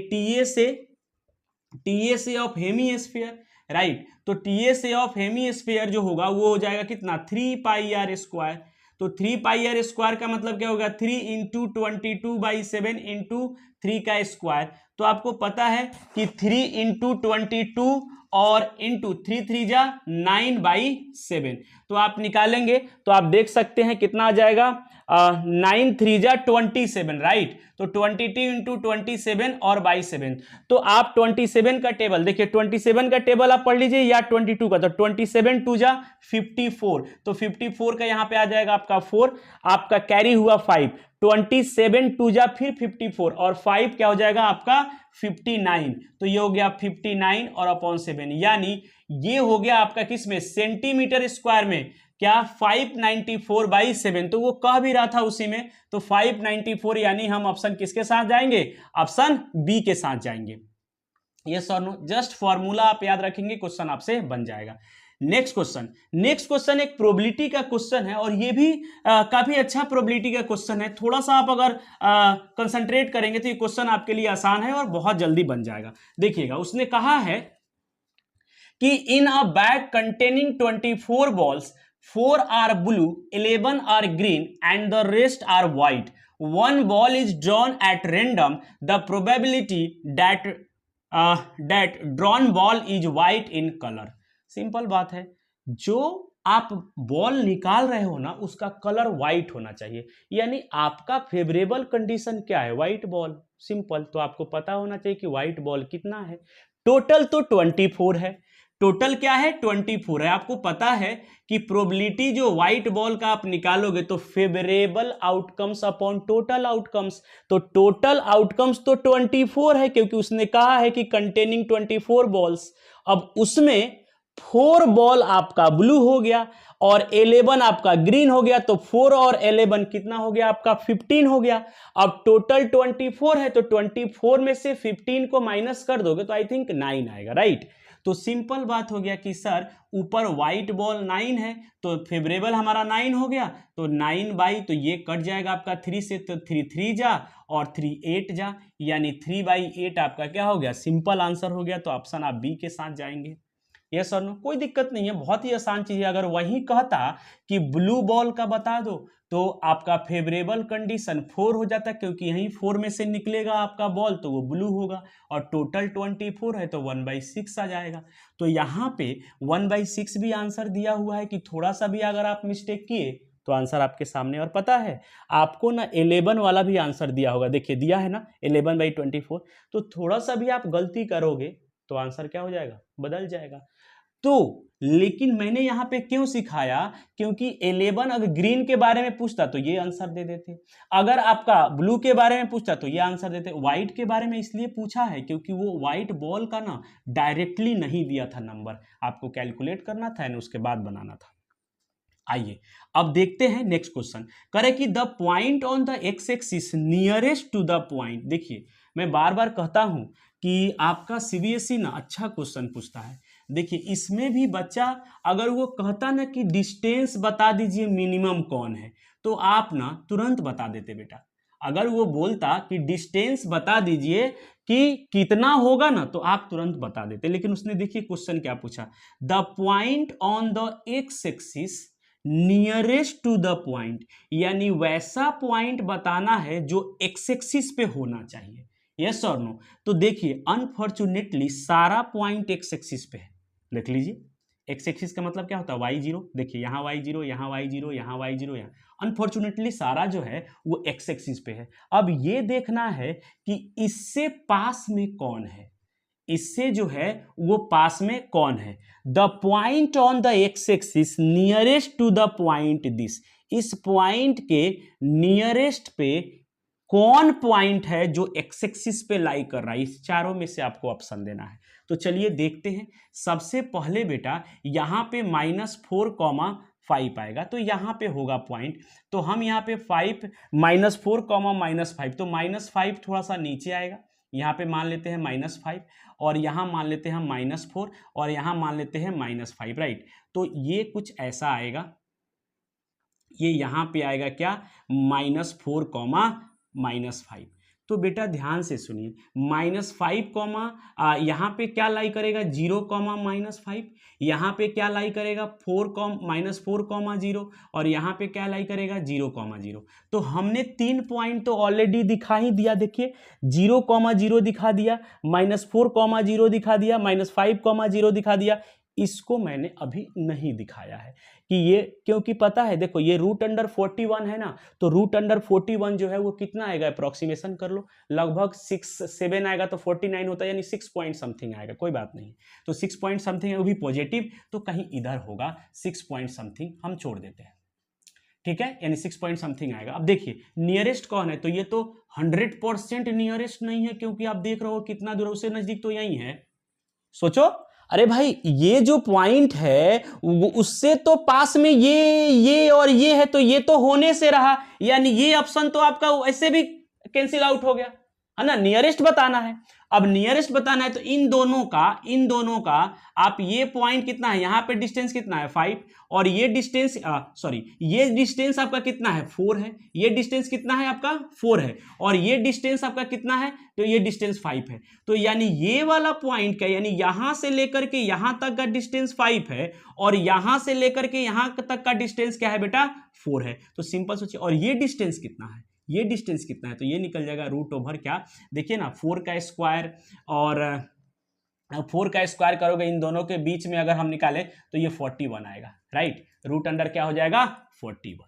TA से ऑफ हेमीस्फीयर, राइट। तो TA से ऑफ हेमीस्फीयर जो होगा वो हो जाएगा कितना, 3πr²। तो 3πr² का मतलब क्या होगा, 3 इंटू 22/7 इंटू 3 का स्क्वायर। तो आपको पता है कि 3 इंटू 22 और इंटू 3 3 जा 9/7, तो आप निकालेंगे तो आप देख सकते हैं कितना आ जाएगा, 9 3 जा 27, राइट। तो 22 इंटू 27 और बाई 7, तो आप 27 का टेबल देखिए, 27 का टेबल आप पढ़ लीजिए या 22 का, तो 27 2 जा 54, तो 54 का यहां पे आ जाएगा आपका 4, आपका कैरी हुआ 5, 27 2 जा फिर 54 और 5 क्या हो जाएगा आपका 59, तो ये हो गया 59 और अपॉन 7, यानी ये हो गया आपका किसमें, सेंटीमीटर स्क्वायर में, क्या 594/7, तो वो कह भी रहा था उसी में, तो 594, यानी हम ऑप्शन किसके साथ जाएंगे, ऑप्शन बी के साथ जाएंगे, यस और नो। जस्ट फॉर्मूला आप याद रखेंगे, क्वेश्चन आपसे बन जाएगा। नेक्स्ट क्वेश्चन एक प्रोबेबिलिटी का क्वेश्चन है, और ये भी काफी अच्छा प्रोबेबिलिटी का क्वेश्चन है। थोड़ा सा आप अगर कंसंट्रेट करेंगे तो ये क्वेश्चन आपके लिए आसान है और बहुत जल्दी बन जाएगा। देखिएगा, उसने कहा है कि इन अ bag containing 24 balls, 4 are blue, 11 are green and the rest are white. One ball is drawn at random. The probability that drawn ball is white in color. Simple बात है, जो आप बॉल निकाल रहे हो ना उसका कलर व्हाइट होना चाहिए, यानी आपका फेवरेबल कंडीशन क्या है, व्हाइट बॉल, सिंपल। तो आपको पता होना चाहिए कि व्हाइट बॉल कितना है, टोटल तो 24 है, टोटल क्या है 24 है। आपको पता है कि प्रोबेबिलिटी जो व्हाइट बॉल का आप निकालोगे तो favourable outcomes upon total outcomes, तो टोटल आउटकम्स तो 24 है, क्योंकि उसने कहा है कि कंटेनिंग 24 बॉल्स। अब उसमें 4 बॉल आपका ब्लू हो गया और 11 आपका ग्रीन हो गया, तो 4 और 11 कितना हो गया आपका 15 हो गया। अब टोटल 24 है, तो 24 में से 15 को माइनस कर दोगे तो आई थिंक 9 आएगा, राइट। तो सिंपल बात हो गया कि सर ऊपर व्हाइट बॉल 9 है तो फेवरेबल हमारा 9 हो गया, तो 9 बाई, तो ये कट जाएगा आपका 3 से, तो 3 3 जा और 3 8 जा, यानी 3/8 आपका क्या हो गया, सिंपल आंसर हो गया। तो ऑप्शन आप बी के साथ जाएंगे, यस और नो, कोई दिक्कत नहीं है, बहुत ही आसान चीज है। अगर वही कहता कि ब्लू बॉल का बता दो तो आपका फेवरेबल कंडीशन 4 हो जाता, क्योंकि यहीं 4 में से निकलेगा आपका बॉल तो वो ब्लू होगा, और टोटल 24 है तो 1/6 आ जाएगा। तो यहाँ पे 1/6 भी आंसर दिया हुआ है कि थोड़ा सा भी अगर आप मिस्टेक किए तो आंसर आपके सामने। और पता है आपको ना 11 वाला भी आंसर दिया होगा, देखिए दिया है ना 11/24, तो थोड़ा सा भी आप गलती करोगे तो आंसर क्या हो जाएगा, बदल जाएगा। तो लेकिन मैंने यहां पे क्यों सिखाया, क्योंकि 11 अगर ग्रीन के बारे में पूछता तो ये आंसर दे देते, अगर आपका ब्लू के बारे में पूछता तो ये आंसर देते। व्हाइट के बारे में इसलिए पूछा है क्योंकि वो व्हाइट बॉल का ना डायरेक्टली नहीं दिया था नंबर, आपको कैलकुलेट करना था ना उसके बाद बनाना था। आइए अब देखते हैं नेक्स्ट क्वेश्चन। करे कि the point on the x axis nearest to the point. देखिए मैं बार बार कहता हूं कि आपका सीबीएसई ना अच्छा क्वेश्चन पूछता है। देखिए इसमें भी बच्चा अगर वो कहता ना कि डिस्टेंस बता दीजिए मिनिमम कौन है, तो आप ना तुरंत बता देते बेटा। अगर वो बोलता कि डिस्टेंस बता दीजिए कि कितना होगा ना, तो आप तुरंत बता देते। लेकिन उसने देखिए क्वेश्चन क्या पूछा, the point on the x axis nearest to the point, यानी वैसा पॉइंट बताना है जो एक्स एक्सिस पे होना चाहिए, यस और नो। तो देखिए अनफॉर्चुनेटली सारा पॉइंट एक्स एक्सिस पे है, लिख लीजिए। एक्स एक्सिस का मतलब क्या होता है, वाई जीरो। देखिए यहाँ वाई जीरो, यहाँ वाई जीरो, यहाँ वाई जीरो, यहाँ अनफॉर्चुनेटली सारा जो है वो एक्स एक्सिस पे है। अब ये देखना है कि इससे पास में कौन है, इससे जो है वो पास में कौन है। The point on the x axis nearest to the point this, इस पॉइंट के नियरेस्ट पे कौन पॉइंट है जो एक्स एक्सिस पे लाई कर रहा है। इस चारों में से आपको ऑप्शन देना है। तो चलिए देखते हैं। सबसे पहले बेटा यहां पे -4,5 आएगा, तो यहां पे होगा पॉइंट। तो हम यहां पे 5 -4,-5, तो -5 थोड़ा सा नीचे आएगा। यहां पे मान लेते हैं -5 और यहां मान लेते हैं -4 और यहां मान लेते हैं -5, राइट। तो ये कुछ ऐसा आएगा, ये यहां पे आएगा क्या, -4,-5। तो बेटा ध्यान से सुनिए, -5 यहां पे क्या लाई करेगा, 0,-5, यहां पे क्या लाई करेगा, -4,0 और यहां पे क्या लाई करेगा, 0,0। तो हमने 3 पॉइंट तो ऑलरेडी दिखा ही दिया। देखिए 0,0 दिखा दिया, -4,0 दिखा दिया, -5,0 दिखा दिया। इसको मैंने अभी नहीं दिखाया है कि ये, क्योंकि पता है देखो ये √41 है ना, तो √41 जो है वो कितना आएगा, अप्रोक्सीमेशन कर लो, लगभग 6-7 आएगा तो 49 होता है, यानी 6 पॉइंट समथिंग आएगा। कोई बात नहीं, तो 6 पॉइंट समथिंग है, वो भी पॉजिटिव, तो कहीं इधर होगा 6 पॉइंट समथिंग, हम छोड़ देते हैं, ठीक है, यानी 6 पॉइंट समथिंग आएगा। अब देखिए नियरेस्ट कौन है, तो ये तो 100% नियरेस्ट नहीं है, क्योंकि आप देख रहे हो कितना दूर, उससे नजदीक तो यही है। सोचो, अरे भाई ये जो पॉइंट है उससे तो पास में ये और ये है, तो ये तो होने से रहा, यानी ये ऑप्शन तो आपका ऐसे भी कैंसिल आउट हो गया, है ना। नियरेस्ट बताना है, अब नियरेस्ट बताना है तो इन दोनों का आप ये पॉइंट कितना है, यहां पे डिस्टेंस कितना है 5, और ये डिस्टेंस ये डिस्टेंस आपका कितना है 4 है, ये डिस्टेंस कितना है आपका 4 है, और ये डिस्टेंस आपका कितना है, तो ये डिस्टेंस 5 है। तो यानी ये वाला पॉइंट का, यानी यहां से लेकर के यहां तक का डिस्टेंस 5 है, और यहां से लेकर के यहां तक का डिस्टेंस क्या है बेटा, 4 है। तो सिंपल सोचिए, और ये डिस्टेंस कितना है, ये डिस्टेंस कितना है, तो ये निकल जाएगा √ क्या, देखिए ना 4 का स्क्वायर और 4 का स्क्वायर करोगे इन दोनों के बीच में अगर हम निकालें तो ये 41 आएगा, राइट। √ क्या हो जाएगा 41।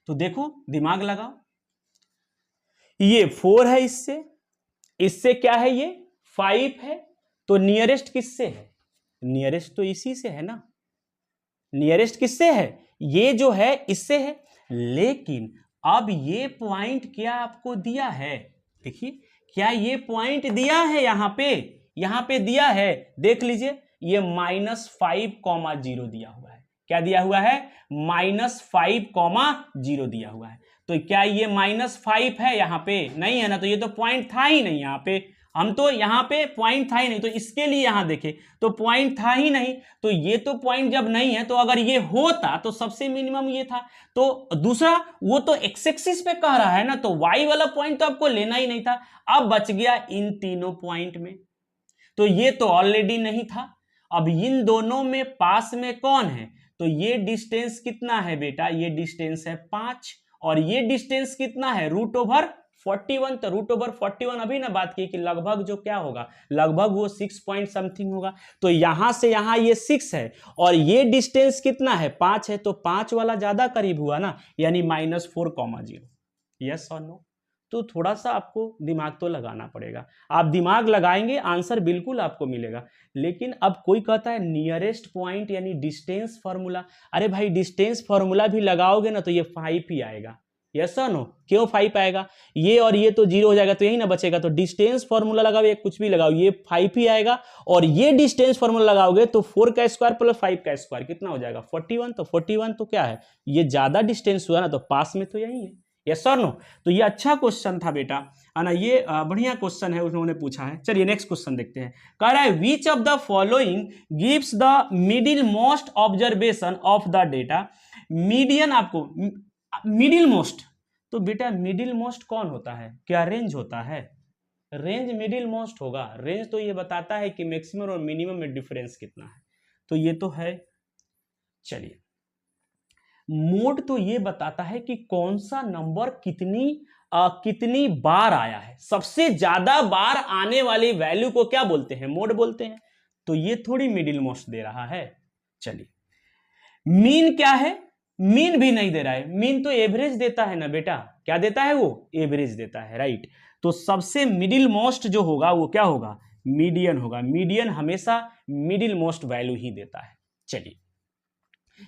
तो देखो दिमाग लगाओ, ये 4 है, इससे क्या है, ये 5 है, तो नियरेस्ट किससे है, नियरेस्ट तो इसी से है ना, नियरेस्ट किससे है, ये जो है इससे है। लेकिन अब ये पॉइंट क्या आपको दिया है, देखिए क्या ये पॉइंट दिया है, यहां पे दिया है, देख लीजिए ये -5,0 दिया हुआ है। क्या दिया हुआ है, -5,0 दिया हुआ है। तो क्या ये -5 है, यहां पे नहीं है ना, तो ये तो पॉइंट था ही नहीं, यहां पे हम तो यहां पे पॉइंट था ही नहीं, तो इसके लिए यहां देखें तो पॉइंट था ही नहीं, तो ये तो पॉइंट जब नहीं है, तो अगर ये होता तो सबसे मिनिमम ये था। तो दूसरा वो तो एक्स एक्सिस पे कह रहा है ना, तो वाई वाला पॉइंट तो आपको लेना ही नहीं था। अब बच गया इन तीनों पॉइंट में, तो ये तो ऑलरेडी नहीं था। अब इन दोनों में पास में कौन है, तो ये डिस्टेंस कितना है बेटा, ये डिस्टेंस है 5, और ये डिस्टेंस कितना है √41। तो √41 अभी ना बात की कि लगभग जो क्या होगा, लगभग वो 6 पॉइंट समथिंग होगा। तो यहां से यहां ये 6 है, और ये डिस्टेंस कितना है 5 है, तो 5 वाला ज्यादा करीब हुआ ना, यानी -4,0। यस और नो। तो थोड़ा सा आपको दिमाग तो लगाना पड़ेगा। आप दिमाग लगाएंगे आंसर बिल्कुल आपको मिलेगा। लेकिन अब कोई कहता है नियरेस्ट पॉइंट यानी डिस्टेंस फार्मूला। अरे भाई डिस्टेंस फार्मूला भी लगाओगे ना तो ये 5 ही आएगा। यस और नो? क्यों 5 आएगा? ये और ये तो 0 हो जाएगा तो यही ना बचेगा। तो डिस्टेंस फार्मूला लगाओ या कुछ भी लगाओ ये 5 ही आएगा। और ये डिस्टेंस फार्मूला लगाओगे तो 4 का स्क्वायर प्लस 5 का स्क्वायर कितना हो जाएगा? 41। तो 41 तो क्या है, ये ज्यादा डिस्टेंस हुआ ना, तो पास में तो यही है। यस और नो? तो ये अच्छा क्वेश्चन था बेटा, है ना, ये बढ़िया क्वेश्चन है, उन्होंने पूछा है। चलिए नेक्स्ट क्वेश्चन देखते हैं। कह रहा है which of the following gives the middle most observation of the data. Median आपको मिडिल मोस्ट, तो बेटा मिडिल मोस्ट कौन होता है? क्या रेंज होता है? रेंज मिडिल मोस्ट होगा। रेंज तो ये बताता है कि मैक्सिमम और मिनिमम में डिफरेंस कितना है, तो ये तो है। चलिए मोड तो ये बताता है कि कौन सा नंबर कितनी बार आया है। सबसे ज्यादा बार आने वाली वैल्यू को क्या बोलते हैं? मोड बोलते हैं। तो ये थोड़ी मिडिल मोस्ट दे रहा है। चलिए मीन क्या है? मीन भी नहीं दे रहा है। मीन तो एवरेज देता है ना बेटा। क्या देता है वो? एवरेज देता है, राइट। तो सबसे मिडिल मोस्ट जो होगा वो क्या होगा? मीडियन होगा। मीडियन हमेशा मिडिल मोस्ट वैल्यू ही देता है। चलिए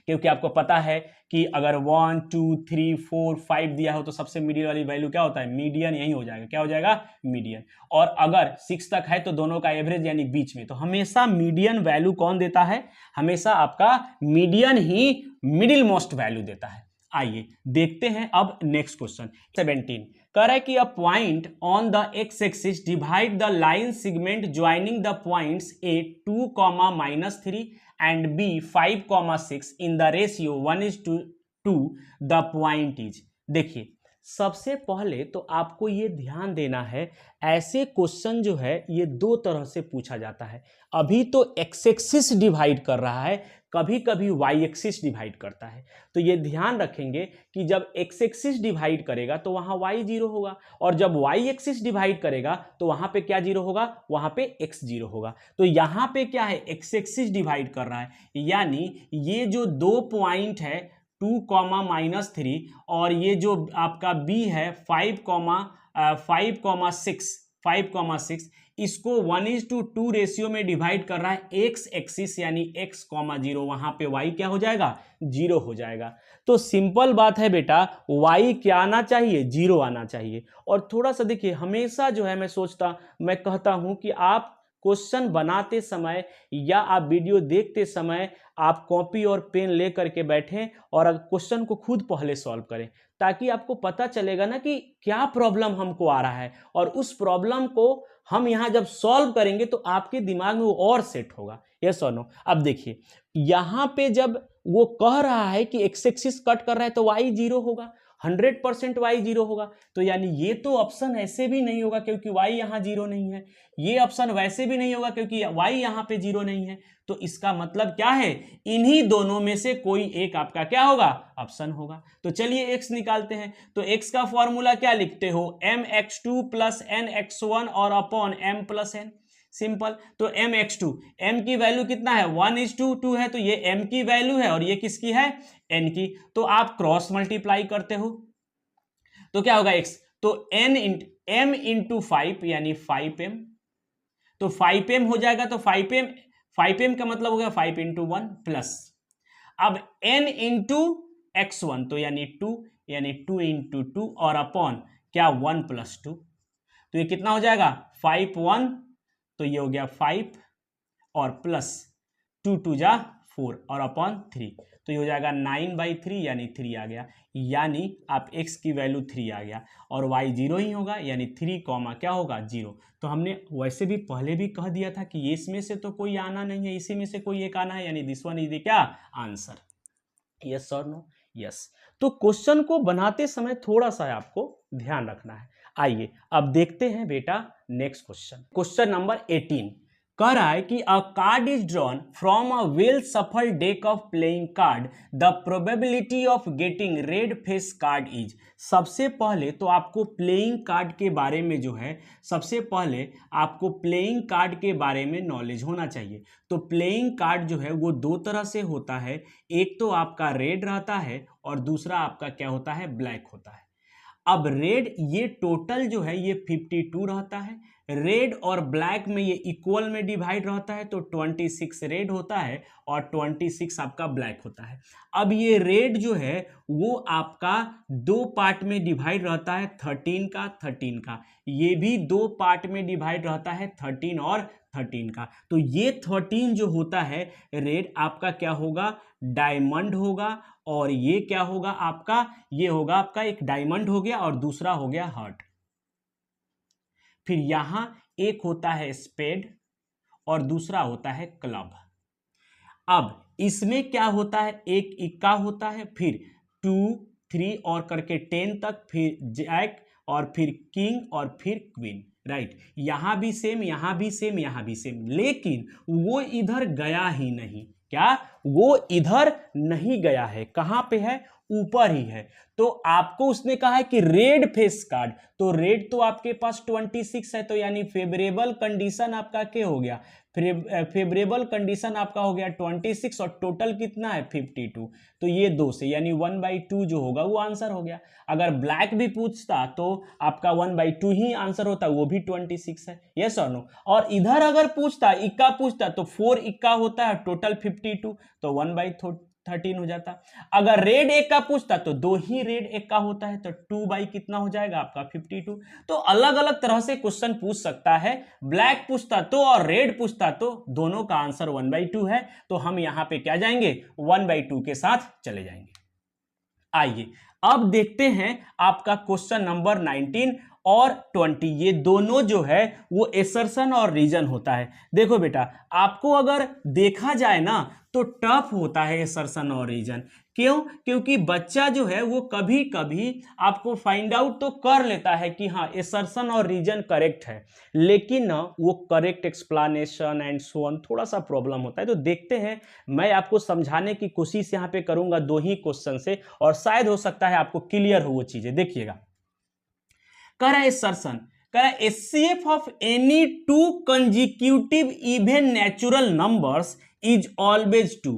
क्योंकि आपको पता है कि अगर 1 2 3 4 5 दिया हो तो सबसे मिडिल वाली वैल्यू क्या होता है? मीडियन यही हो जाएगा। क्या हो जाएगा? मीडियन। और अगर 6 तक है तो दोनों का एवरेज यानी बीच में। तो हमेशा मीडियन वैल्यू कौन देता है? हमेशा आपका मीडियन ही मिडिल मोस्ट वैल्यू देता है। आइए देखते हैं अब नेक्स्ट क्वेश्चन 17। कह रहा है कि a point on the x axis divide the line segment joining the points A 2, -3 and b 5, 6 in the ratio 1:2 the point is। देखिए सबसे पहले तो आपको ये ध्यान देना है, ऐसे क्वेश्चन जो है ये दो तरह से पूछा जाता है। अभी तो एक्स एक्सिस डिवाइड कर रहा है, कभी कभी वाई एक्सिस डिवाइड करता है। तो ये ध्यान रखेंगे कि जब एक्स एक्सिस डिवाइड करेगा तो वहां वाई 0 होगा, और जब वाई एक्सिस डिवाइड करेगा तो वहां पे क्या 0 होगा? वहां पे एक्स 0 होगा। तो यहां पे क्या है? एक्स एक्सिस डिवाइड कर रहा है, यानी ये जो दो पॉइंट है 2, -3 और ये जो आपका b है 5,6 इसको 1:2 रेशियो में डिवाइड कर रहा है एक्स एक्सिस यानी x, 0। वहां पे y क्या हो जाएगा? 0 हो जाएगा। तो सिंपल बात है बेटा, y क्या आना चाहिए? 0 आना चाहिए। और थोड़ा सा देखिए, हमेशा जो है मैं कहता हूं कि आप क्वेश्चन बनाते समय या आप वीडियो देखते समय आप कॉपी और पेन लेकर के बैठें और क्वेश्चन को खुद पहले सॉल्व करें, ताकि आपको पता चलेगा ना कि क्या प्रॉब्लम हमको आ रहा है, और उस प्रॉब्लम को हम यहां जब सॉल्व करेंगे तो आपके दिमाग में वो और सेट होगा। यस और नो? अब देखिए यहां पे जब वो कह रहा है कि एक्स एक्सिस कट कर रहा है तो y 0 होगा, 100% y 0 होगा। तो यानी ये तो ऑप्शन ऐसे भी नहीं होगा क्योंकि y यहां 0 नहीं है, ये ऑप्शन वैसे भी नहीं होगा क्योंकि y यहां पे 0 नहीं है। तो इसका मतलब क्या है? इन्हीं दोनों में से कोई एक आपका क्या होगा? ऑप्शन होगा। तो चलिए x निकालते हैं। तो x का फॉर्मूला क्या लिखते हो? mx2 + nx1 और अपॉन m + n। सिंपल। तो mx2, m की वैल्यू कितना है? 1:2 है, तो ये m की वैल्यू है और ये किसकी है? n की। तो आप क्रॉस मल्टीप्लाई करते हो तो क्या होगा? x, तो m इंटू 5 यानी 5m। तो 5m हो जाएगा। तो 5m का मतलब हो गया 5 × 1 प्लस, अब n इंटू x1 तो यानी 2 × 2 और अपॉन क्या? 1 + 2। तो ये कितना हो जाएगा? 5 1, तो ये हो गया 5 और प्लस 2 2 जा 4 और अपॉन 3, तो ये हो जाएगा 9/3 यानी 3 आ गया। यानी आप x की वैल्यू 3 आ गया और y 0 ही होगा, यानी 3, क्या होगा? 0। तो हमने वैसे भी पहले भी कह दिया था कि इसमें से तो कोई आना नहीं है, इसी में से कोई एक आना है, यानी दिस वन इज द क्या? आंसर। यस और नो? यस। तो क्वेश्चन को बनाते समय थोड़ा सा आपको ध्यान रखना है। आइए अब देखते हैं बेटा नेक्स्ट क्वेश्चन। क्वेश्चन नंबर 18 कह रहा है कि a card is drawn from a well shuffled deck of playing card, the probability of getting red face card is. सबसे पहले तो आपको प्लेइंग कार्ड के बारे में जो है, सबसे पहले आपको प्लेइंग कार्ड के बारे में नॉलेज होना चाहिए। तो प्लेइंग कार्ड जो है वो दो तरह से होता है, एक तो आपका रेड रहता है और दूसरा आपका क्या होता है? ब्लैक होता है। अब रेड ये टोटल जो है ये 52 रहता है, रेड और ब्लैक में ये इक्वल में डिवाइड रहता है, तो 26 रेड होता है और 26 आपका ब्लैक होता है। अब ये रेड जो है वो आपका दो पार्ट में डिवाइड रहता है, 13 का 13 का, ये भी दो पार्ट में डिवाइड रहता है, 13 और 13 का। तो ये 13 जो होता है रेड आपका क्या होगा, डायमंड होगा, और ये क्या होगा आपका, ये होगा आपका एक डायमंड हो गया और दूसरा हो गया हार्ट। फिर यहां एक होता है स्पेड और दूसरा होता है क्लब। अब इसमें क्या होता है, एक इक्का होता है, फिर 2 3 और करके 10 तक, फिर जैक और फिर किंग और फिर क्वीन, राइट। यहां भी सेम, यहां भी सेम, यहां भी सेम, लेकिन वो इधर गया ही नहीं। क्या, वो इधर नहीं गया है, कहां पे है, ऊपर ही है। तो आपको उसने कहा है कि रेड फेस कार्ड, तो रेड तो आपके पास 26 है, तो यानी फेवरेबल कंडीशन आपका क्या हो गया, फेवरेबल कंडीशन आपका हो गया 26 और टोटल कितना है 52, तो ये 2 से यानी 1/2 जो होगा वो आंसर हो गया। अगर ब्लैक भी पूछता तो आपका 1/2 ही आंसर होता, वो भी 26 है, यस और नो। और इधर अगर पूछता, इक्का पूछता, तो 4 इक्का होता है, टोटल 52, तो 1/13 हो जाता। अगर रेड एक का पूछता तो 2 ही रेड एक का होता है, तो 2 कितना हो जाएगा आपका 52। तो अलग अलग तरह से क्वेश्चन पूछ सकता है, ब्लैक पूछता तो और रेड पूछता तो दोनों का आंसर 1/2 है, तो हम यहां पे क्या जाएंगे, 1/2 के साथ चले जाएंगे। आइए अब देखते हैं आपका क्वेश्चन नंबर 19 और 20, ये दोनों जो है वो एसर्शन और रीजन होता है। देखो बेटा, आपको अगर देखा जाए ना तो टफ होता है एसर्शन और रीजन। क्यों, क्योंकि बच्चा जो है वो कभी कभी आपको फाइंड आउट तो कर लेता है कि हाँ एसर्शन और रीजन करेक्ट है, लेकिन ना वो correct explanation and so on थोड़ा सा प्रॉब्लम होता है। तो देखते हैं, मैं आपको समझाने की कोशिश यहाँ पे करूंगा 2 ही क्वेश्चन से, और शायद हो सकता है आपको क्लियर हो वो चीजें। देखिएगा, कह रहा है एसर्शन, कह रहा है HCF of any 2 consecutive even natural numbers is always 2।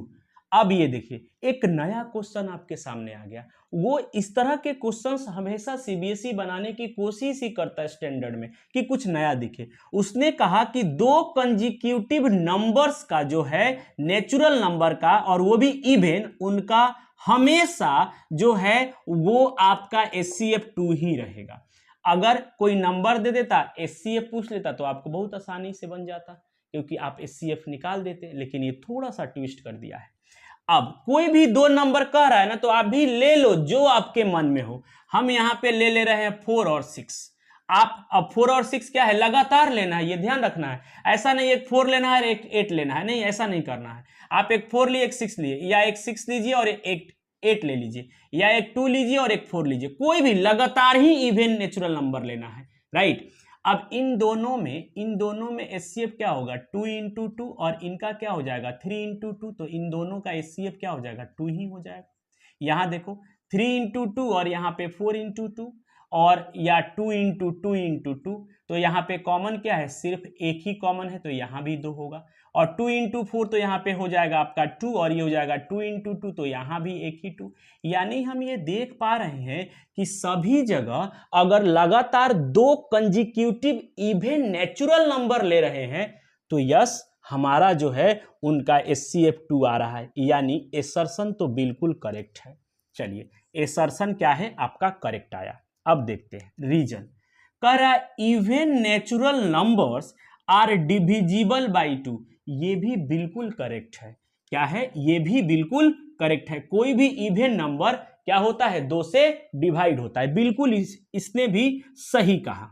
अब ये देखिए एक नया क्वेश्चन आपके सामने आ गया। वो इस तरह के क्वेश्चंस हमेशा सीबीएसई बनाने की कोशिश ही करता है स्टैंडर्ड में कि कुछ नया दिखे। उसने कहा कि 2 कंजिक्यूटिव नंबर्स का जो है नेचुरल नंबर का, और वो भी इवन, उनका हमेशा जो है वो आपका एचसीएफ 2 ही रहेगा। अगर कोई नंबर दे देता, एचसीएफ पूछ लेता, तो आपको बहुत आसानी से बन जाता, क्योंकि आप एचसीएफ निकाल देते, लेकिन ये थोड़ा सा ट्विस्ट कर दिया है। अब कोई भी 2 नंबर कह रहा है ना, तो आप भी ले लो जो आपके मन में हो। हम यहां पे ले रहे हैं 4 और 6। आप अब 4 और 6 क्या है, लगातार लेना है, ये ध्यान रखना है। ऐसा नहीं एक 4 लेना है एक 8 लेना है, नहीं ऐसा नहीं करना है। आप एक 4 लिए एक 6 लिए, या एक 6 लीजिए और एक 8 ले लीजिए, या एक 2 लीजिए और एक 4 लीजिए, कोई भी लगातार ही इवन नेचुरल नंबर लेना है, राइट। अब इन दोनों में एचसीएफ क्या होगा, 2 × 2, और इनका क्या हो जाएगा 3 × 2, तो इन दोनों का एचसीएफ क्या हो जाएगा 2 ही हो जाएगा। यहां देखो 3 × 2 और यहां पे 4 × 2, और या 2 × 2 × 2, तो यहां पे कॉमन क्या है, सिर्फ एक ही कॉमन है, तो यहां भी 2 होगा। और 2 × 4 तो यहाँ पे हो जाएगा आपका 2, और ये हो जाएगा 2 × 2, तो यहाँ भी एक ही 2। यानी हम ये देख पा रहे हैं कि सभी जगह अगर लगातार 2 कंजिक्यूटिव इवन नेचुरल नंबर ले रहे हैं, तो यस हमारा जो है उनका एचसीएफ 2 आ रहा है, यानी एसर्शन तो बिल्कुल करेक्ट है। चलिए एसर्शन क्या है आपका करेक्ट आया। अब देखते हैं रीजन। कह रहा है even natural numbers are divisible by 2, ये भी बिल्कुल करेक्ट है। क्या है, ये भी बिल्कुल करेक्ट है। कोई भी इवन नंबर क्या होता है, 2 से डिवाइड होता है, बिल्कुल इसने भी सही कहा।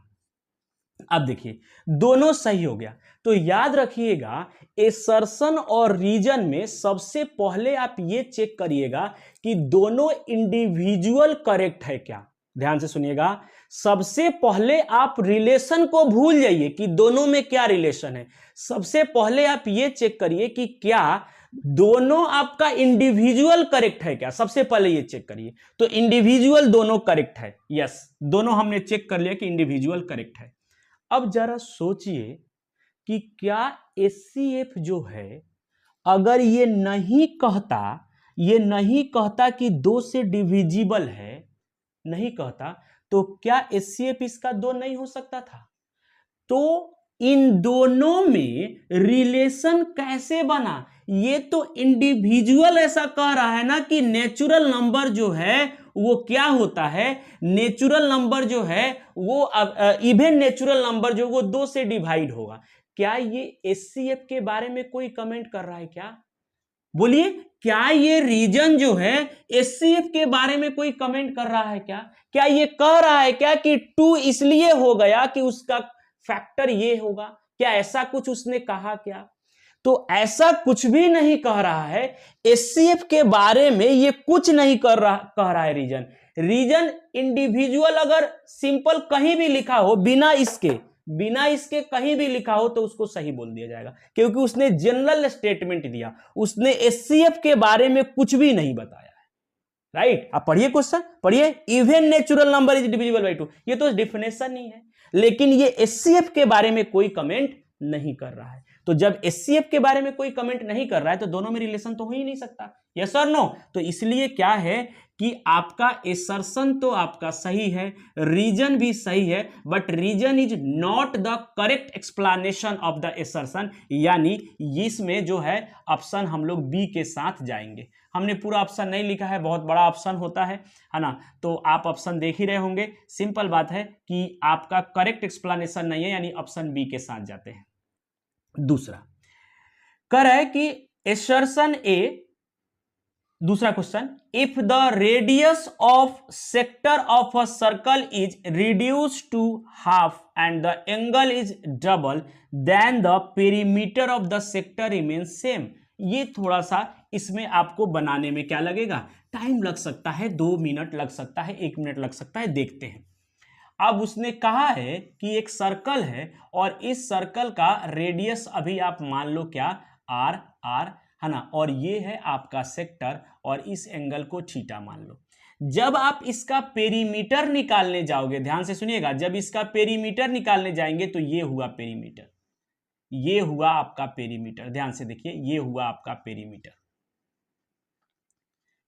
अब देखिए दोनों सही हो गया, तो याद रखिएगा एसर्शन और रीजन में सबसे पहले आप ये चेक करिएगा कि दोनों इंडिविजुअल करेक्ट है क्या। ध्यान से सुनिएगा, सबसे पहले आप रिलेशन को भूल जाइए कि दोनों में क्या रिलेशन है। सबसे पहले आप ये चेक करिए कि क्या दोनों आपका इंडिविजुअल करेक्ट है क्या, सबसे पहले ये चेक करिए। तो इंडिविजुअल दोनों करेक्ट है, यस दोनों हमने चेक कर लिया कि इंडिविजुअल करेक्ट है। अब जरा सोचिए कि क्या एचसीएफ जो है अगर ये नहीं कहता कि 2 से डिविजिबल है, नहीं कहता तो क्या HCF इसका 2 नहीं हो सकता था? तो इन दोनों में रिलेशन कैसे बना? ये तो इंडिविजुअल ऐसा कह रहा है ना कि नेचुरल नंबर जो है वो क्या होता है, नेचुरल नंबर जो है वो इवन नेचुरल नंबर जो वो 2 से डिवाइड होगा। क्या ये HCF के बारे में कोई कमेंट कर रहा है क्या? बोलिए, क्या ये रीजन जो है HCF के बारे में कोई कमेंट कर रहा है क्या? क्या ये कह रहा है क्या कि 2 इसलिए हो गया कि उसका फैक्टर ये होगा? क्या ऐसा कुछ उसने कहा क्या? तो ऐसा कुछ भी नहीं कह रहा है। HCF के बारे में ये कुछ नहीं कह रहा है रीजन इंडिविजुअल अगर सिंपल कहीं भी लिखा हो बिना इसके कहीं भी लिखा हो तो उसको सही बोल दिया जाएगा, क्योंकि उसने जनरल स्टेटमेंट दिया, उसने HCF के बारे में कुछ भी नहीं बताया है। राइट, आप पढ़िए क्वेश्चन, पढ़िए, even natural number is divisible by 2, ये तो डेफिनेशन ही है, लेकिन ये HCF के बारे में कोई कमेंट नहीं कर रहा है। तो जब HCF के बारे में कोई कमेंट नहीं कर रहा है तो दोनों में रिलेशन तो हो ही नहीं सकता, यस और नो? तो इसलिए क्या है कि आपका एसर्शन तो आपका सही है, रीजन भी सही है, but reason is not the correct explanation of the assertion, यानी इसमें जो है ऑप्शन हम लोग बी के साथ जाएंगे। हमने पूरा ऑप्शन नहीं लिखा है, बहुत बड़ा ऑप्शन होता है ना, तो आप ऑप्शन देख ही रहे होंगे। सिंपल बात है कि आपका करेक्ट एक्सप्लेनेशन नहीं है, यानी ऑप्शन बी के साथ जाते हैं। दूसरा कह रहा है कि एसर्शन ए, दूसरा question, if the radius of sector of a circle is reduced to half and the angle is double then the perimeter of the sector remains same. ये थोड़ा सा इसमें आपको बनाने में क्या लगेगा, टाइम लग सकता है, 2 मिनट लग सकता है, 1 मिनट लग सकता है, देखते हैं। अब उसने कहा है कि एक सर्कल है और इस सर्कल का रेडियस अभी आप मान लो क्या, आर है ना, और ये है आपका सेक्टर और इस एंगल को थीटा मान लो। जब आप इसका पेरीमीटर निकालने जाओगे, ध्यान से सुनिएगा, जब इसका पेरीमीटर निकालने जाएंगे तो ये हुआ पेरीमीटर, ये हुआ आपका पेरीमीटर, ध्यान से देखिए, ये हुआ आपका पेरीमीटर,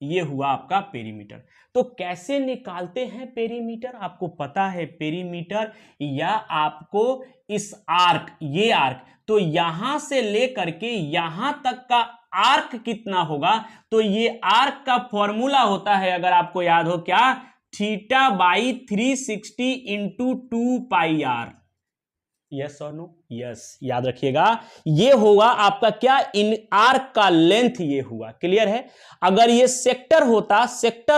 ये हुआ आपका पेरीमीटर। तो कैसे निकालते हैं पेरीमीटर? आपको पता है पेरीमीटर, या आपको इस आर्क, ये आर्क, तो यहां से लेकर के यहां तक का आर्क कितना होगा, तो ये आर्क का फॉर्मूला होता है, अगर आपको याद हो क्या, theta by 360 into 2 pi r. Yes और नो? यस, याद रखिएगा, ये होगा आपका क्या, इन आर्क का लेंथ ये हुआ, क्लियर है? अगर ये सेक्टर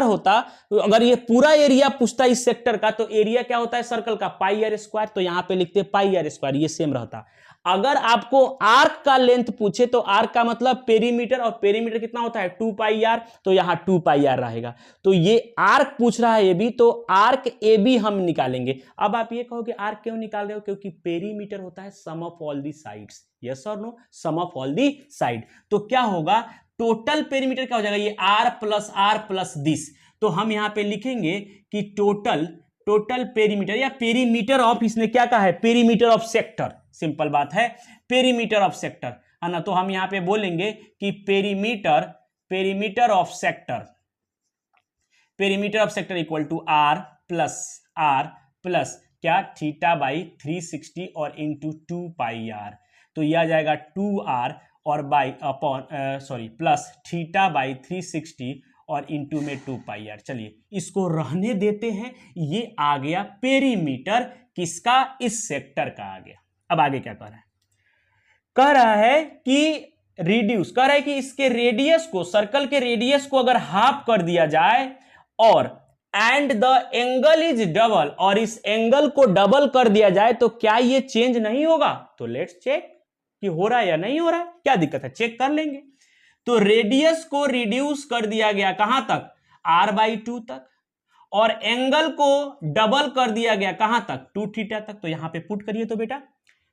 होता अगर ये पूरा एरिया पूछता इस सेक्टर का, तो एरिया क्या होता है सर्कल का, पाई आर स्क्वायर, तो यहां पे लिखते पाई आर स्क्वायर, ये सेम रहता। अगर आपको आर्क का लेंथ पूछे तो आर्क का मतलब पेरीमीटर, और पेरीमीटर कितना होता है 2 पाई आर, तो यहां 2 पाई आर रहेगा। तो ये आर्क पूछ रहा है ये भी, तो आर्क ए बी हम निकालेंगे। अब आप ये कहोगे आर्क क्यों निकाल रहे हो, क्योंकि पेरीमीटर होता है sum of all the sides, yes और no, sum of all the side. तो क्या होगा, टोटल पेरीमीटर क्या हो जाएगा, ये आर प्लस दिस, तो हम यहां पे लिखेंगे कि टोटल पेरीमीटर, या पेरीमीटर ऑफ, इसने क्या कहा है, पेरीमीटर ऑफ सेक्टर, सिंपल बात है, पेरीमीटर ऑफ सेक्टर, है ना, तो हम यहां पे बोलेंगे कि perimeter of sector equal to r plus क्या, थीटा बाई 360 और इंटू 2 पाई आर, तो यह आ जाएगा 2r और by upon plus theta by 360 और इंटू में 2 पाई आर। चलिए इसको रहने देते हैं, ये आ गया पेरीमीटर किसका, इस सेक्टर का आ गया। अब आगे क्या कह रहा है कि रिड्यूस, कह रहा है कि इसके रेडियस को, सर्कल के रेडियस को अगर हाफ कर दिया जाए और and the angle is double, और इस एंगल को डबल कर दिया जाए, तो क्या ये चेंज नहीं होगा? तो लेट्स चेक कि हो रहा है या नहीं हो रहा है, क्या दिक्कत है, चेक कर लेंगे। तो रेडियस को रिड्यूस कर दिया गया कहां तक, r/2 तक, और एंगल को डबल कर दिया गया कहां तक, 2 थीटा तक। तो यहां पे पुट करिए तो बेटा,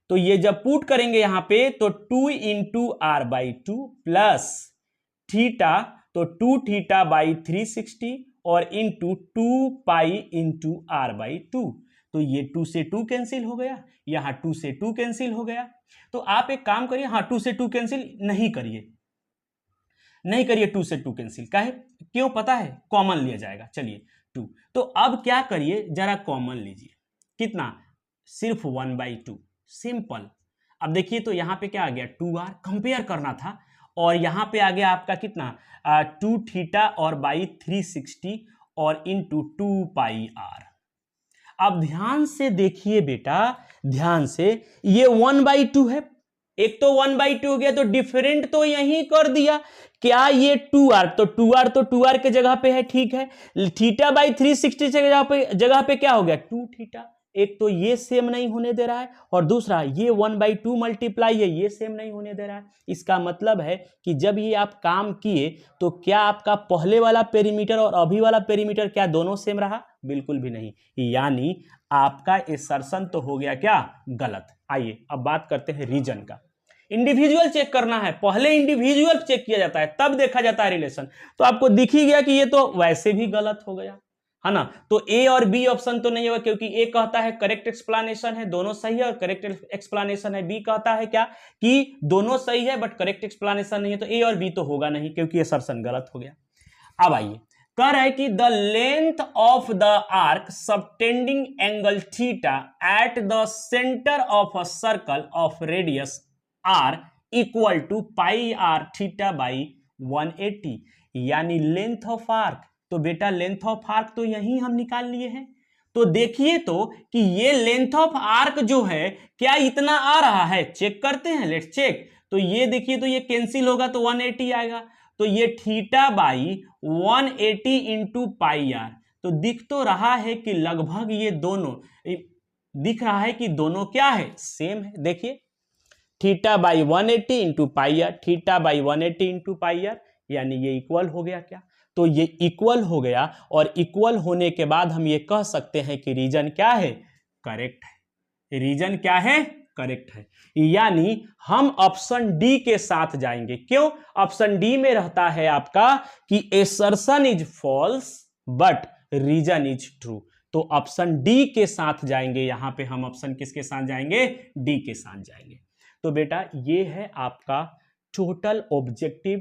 तो ये जब पुट करेंगे यहां पे, तो 2 इंटू r/2 प्लस थीटा, तो 2 थीटा बाई 360 और इंटू 2 पाई इंटू r/2, तो ये 2 से 2 कैंसिल हो गया, यहां 2 से 2 कैंसिल हो गया। तो आप एक काम करिए, हाँ 2 से 2 कैंसिल नहीं करिए 2 से 2 कैंसिल, काहे, क्यों पता है, कॉमन लिया जाएगा। चलिए 2। तो अब क्या करिए, जरा कॉमन लीजिए, कितना, सिर्फ 1/2, सिंपल। अब देखिए तो यहाँ पे क्या आ गया, 2r, कंपेयर करना था, और यहाँ पे आ गया आपका कितना, 2 थीटा और बाई 360 और इंटू 2πr। अब ध्यान से देखिए बेटा, ध्यान से, ये 1/2 है, एक तो 1/2 हो गया, तो डिफरेंट तो यहीं कर दिया, क्या ये 2r, तो 2r के जगह पे है, ठीक है। थीटा बाई 360 के जगह पे क्या हो गया, 2 थीटा। एक तो ये सेम नहीं होने दे रहा है, और दूसरा ये 1/2 मल्टीप्लाई है, ये सेम नहीं होने दे रहा है। इसका मतलब है कि जब ये आप काम किए तो क्या आपका पहले वाला पेरीमीटर और अभी वाला पेरीमीटर क्या दोनों सेम रहा, बिल्कुल भी नहीं, यानी आपका एसर्शन तो हो गया क्या, गलत। आइए अब बात करते हैं रीजन का। इंडिविजुअल चेक करना है, पहले इंडिविजुअल चेक किया जाता है, तब देखा जाता है रिलेशन। तो आपको दिख ही गया कि ये तो वैसे भी गलत हो गया, है ना। तो ए और बी ऑप्शन तो नहीं होगा, क्योंकि ए कहता है करेक्ट एक्सप्लेनेशन है, दोनों सही है, और करेक्ट एक्सप्लेनेशन है। बी कहता है क्या, कि दोनों सही है बट करेक्ट एक्सप्लेनेशन नहीं है, तो ए और बी तो होगा नहीं, क्योंकि असर्शन गलत हो गया। अब आइए, कह रहा है कि the length of the arc subtending angle theta at the centre of a circle of radius r equal to pi r theta by 180, यानी लेंथ ऑफ आर्क। तो बेटा लेंथ ऑफ आर्क तो यही हम निकाल लिए हैं। तो देखिए तो कि ये लेंथ ऑफ आर्क जो है क्या इतना आ रहा है, चेक करते हैं, लेट्स चेक। तो ये देखिए तो ये कैंसिल होगा तो 180 आएगा, तो ये theta by 180 into pi r. तो दिख तो रहा है कि लगभग ये दोनों, दिख रहा है कि दोनों क्या है, सेम है। देखिए theta by 180 into pi r, theta by 180 into pi r, यानी ये इक्वल हो गया क्या, तो ये इक्वल हो गया। और इक्वल होने के बाद हम ये कह सकते हैं कि रीजन क्या है, करेक्ट है। रीजन क्या है, करेक्ट है, यानी हम ऑप्शन डी के साथ जाएंगे। क्यों, ऑप्शन डी में रहता है आपका कि assertion is false but reason is true. तो ऑप्शन डी के साथ जाएंगे, यहां पे हम ऑप्शन किसके साथ जाएंगे, डी के साथ जाएंगे। तो बेटा ये है आपका टोटल ऑब्जेक्टिव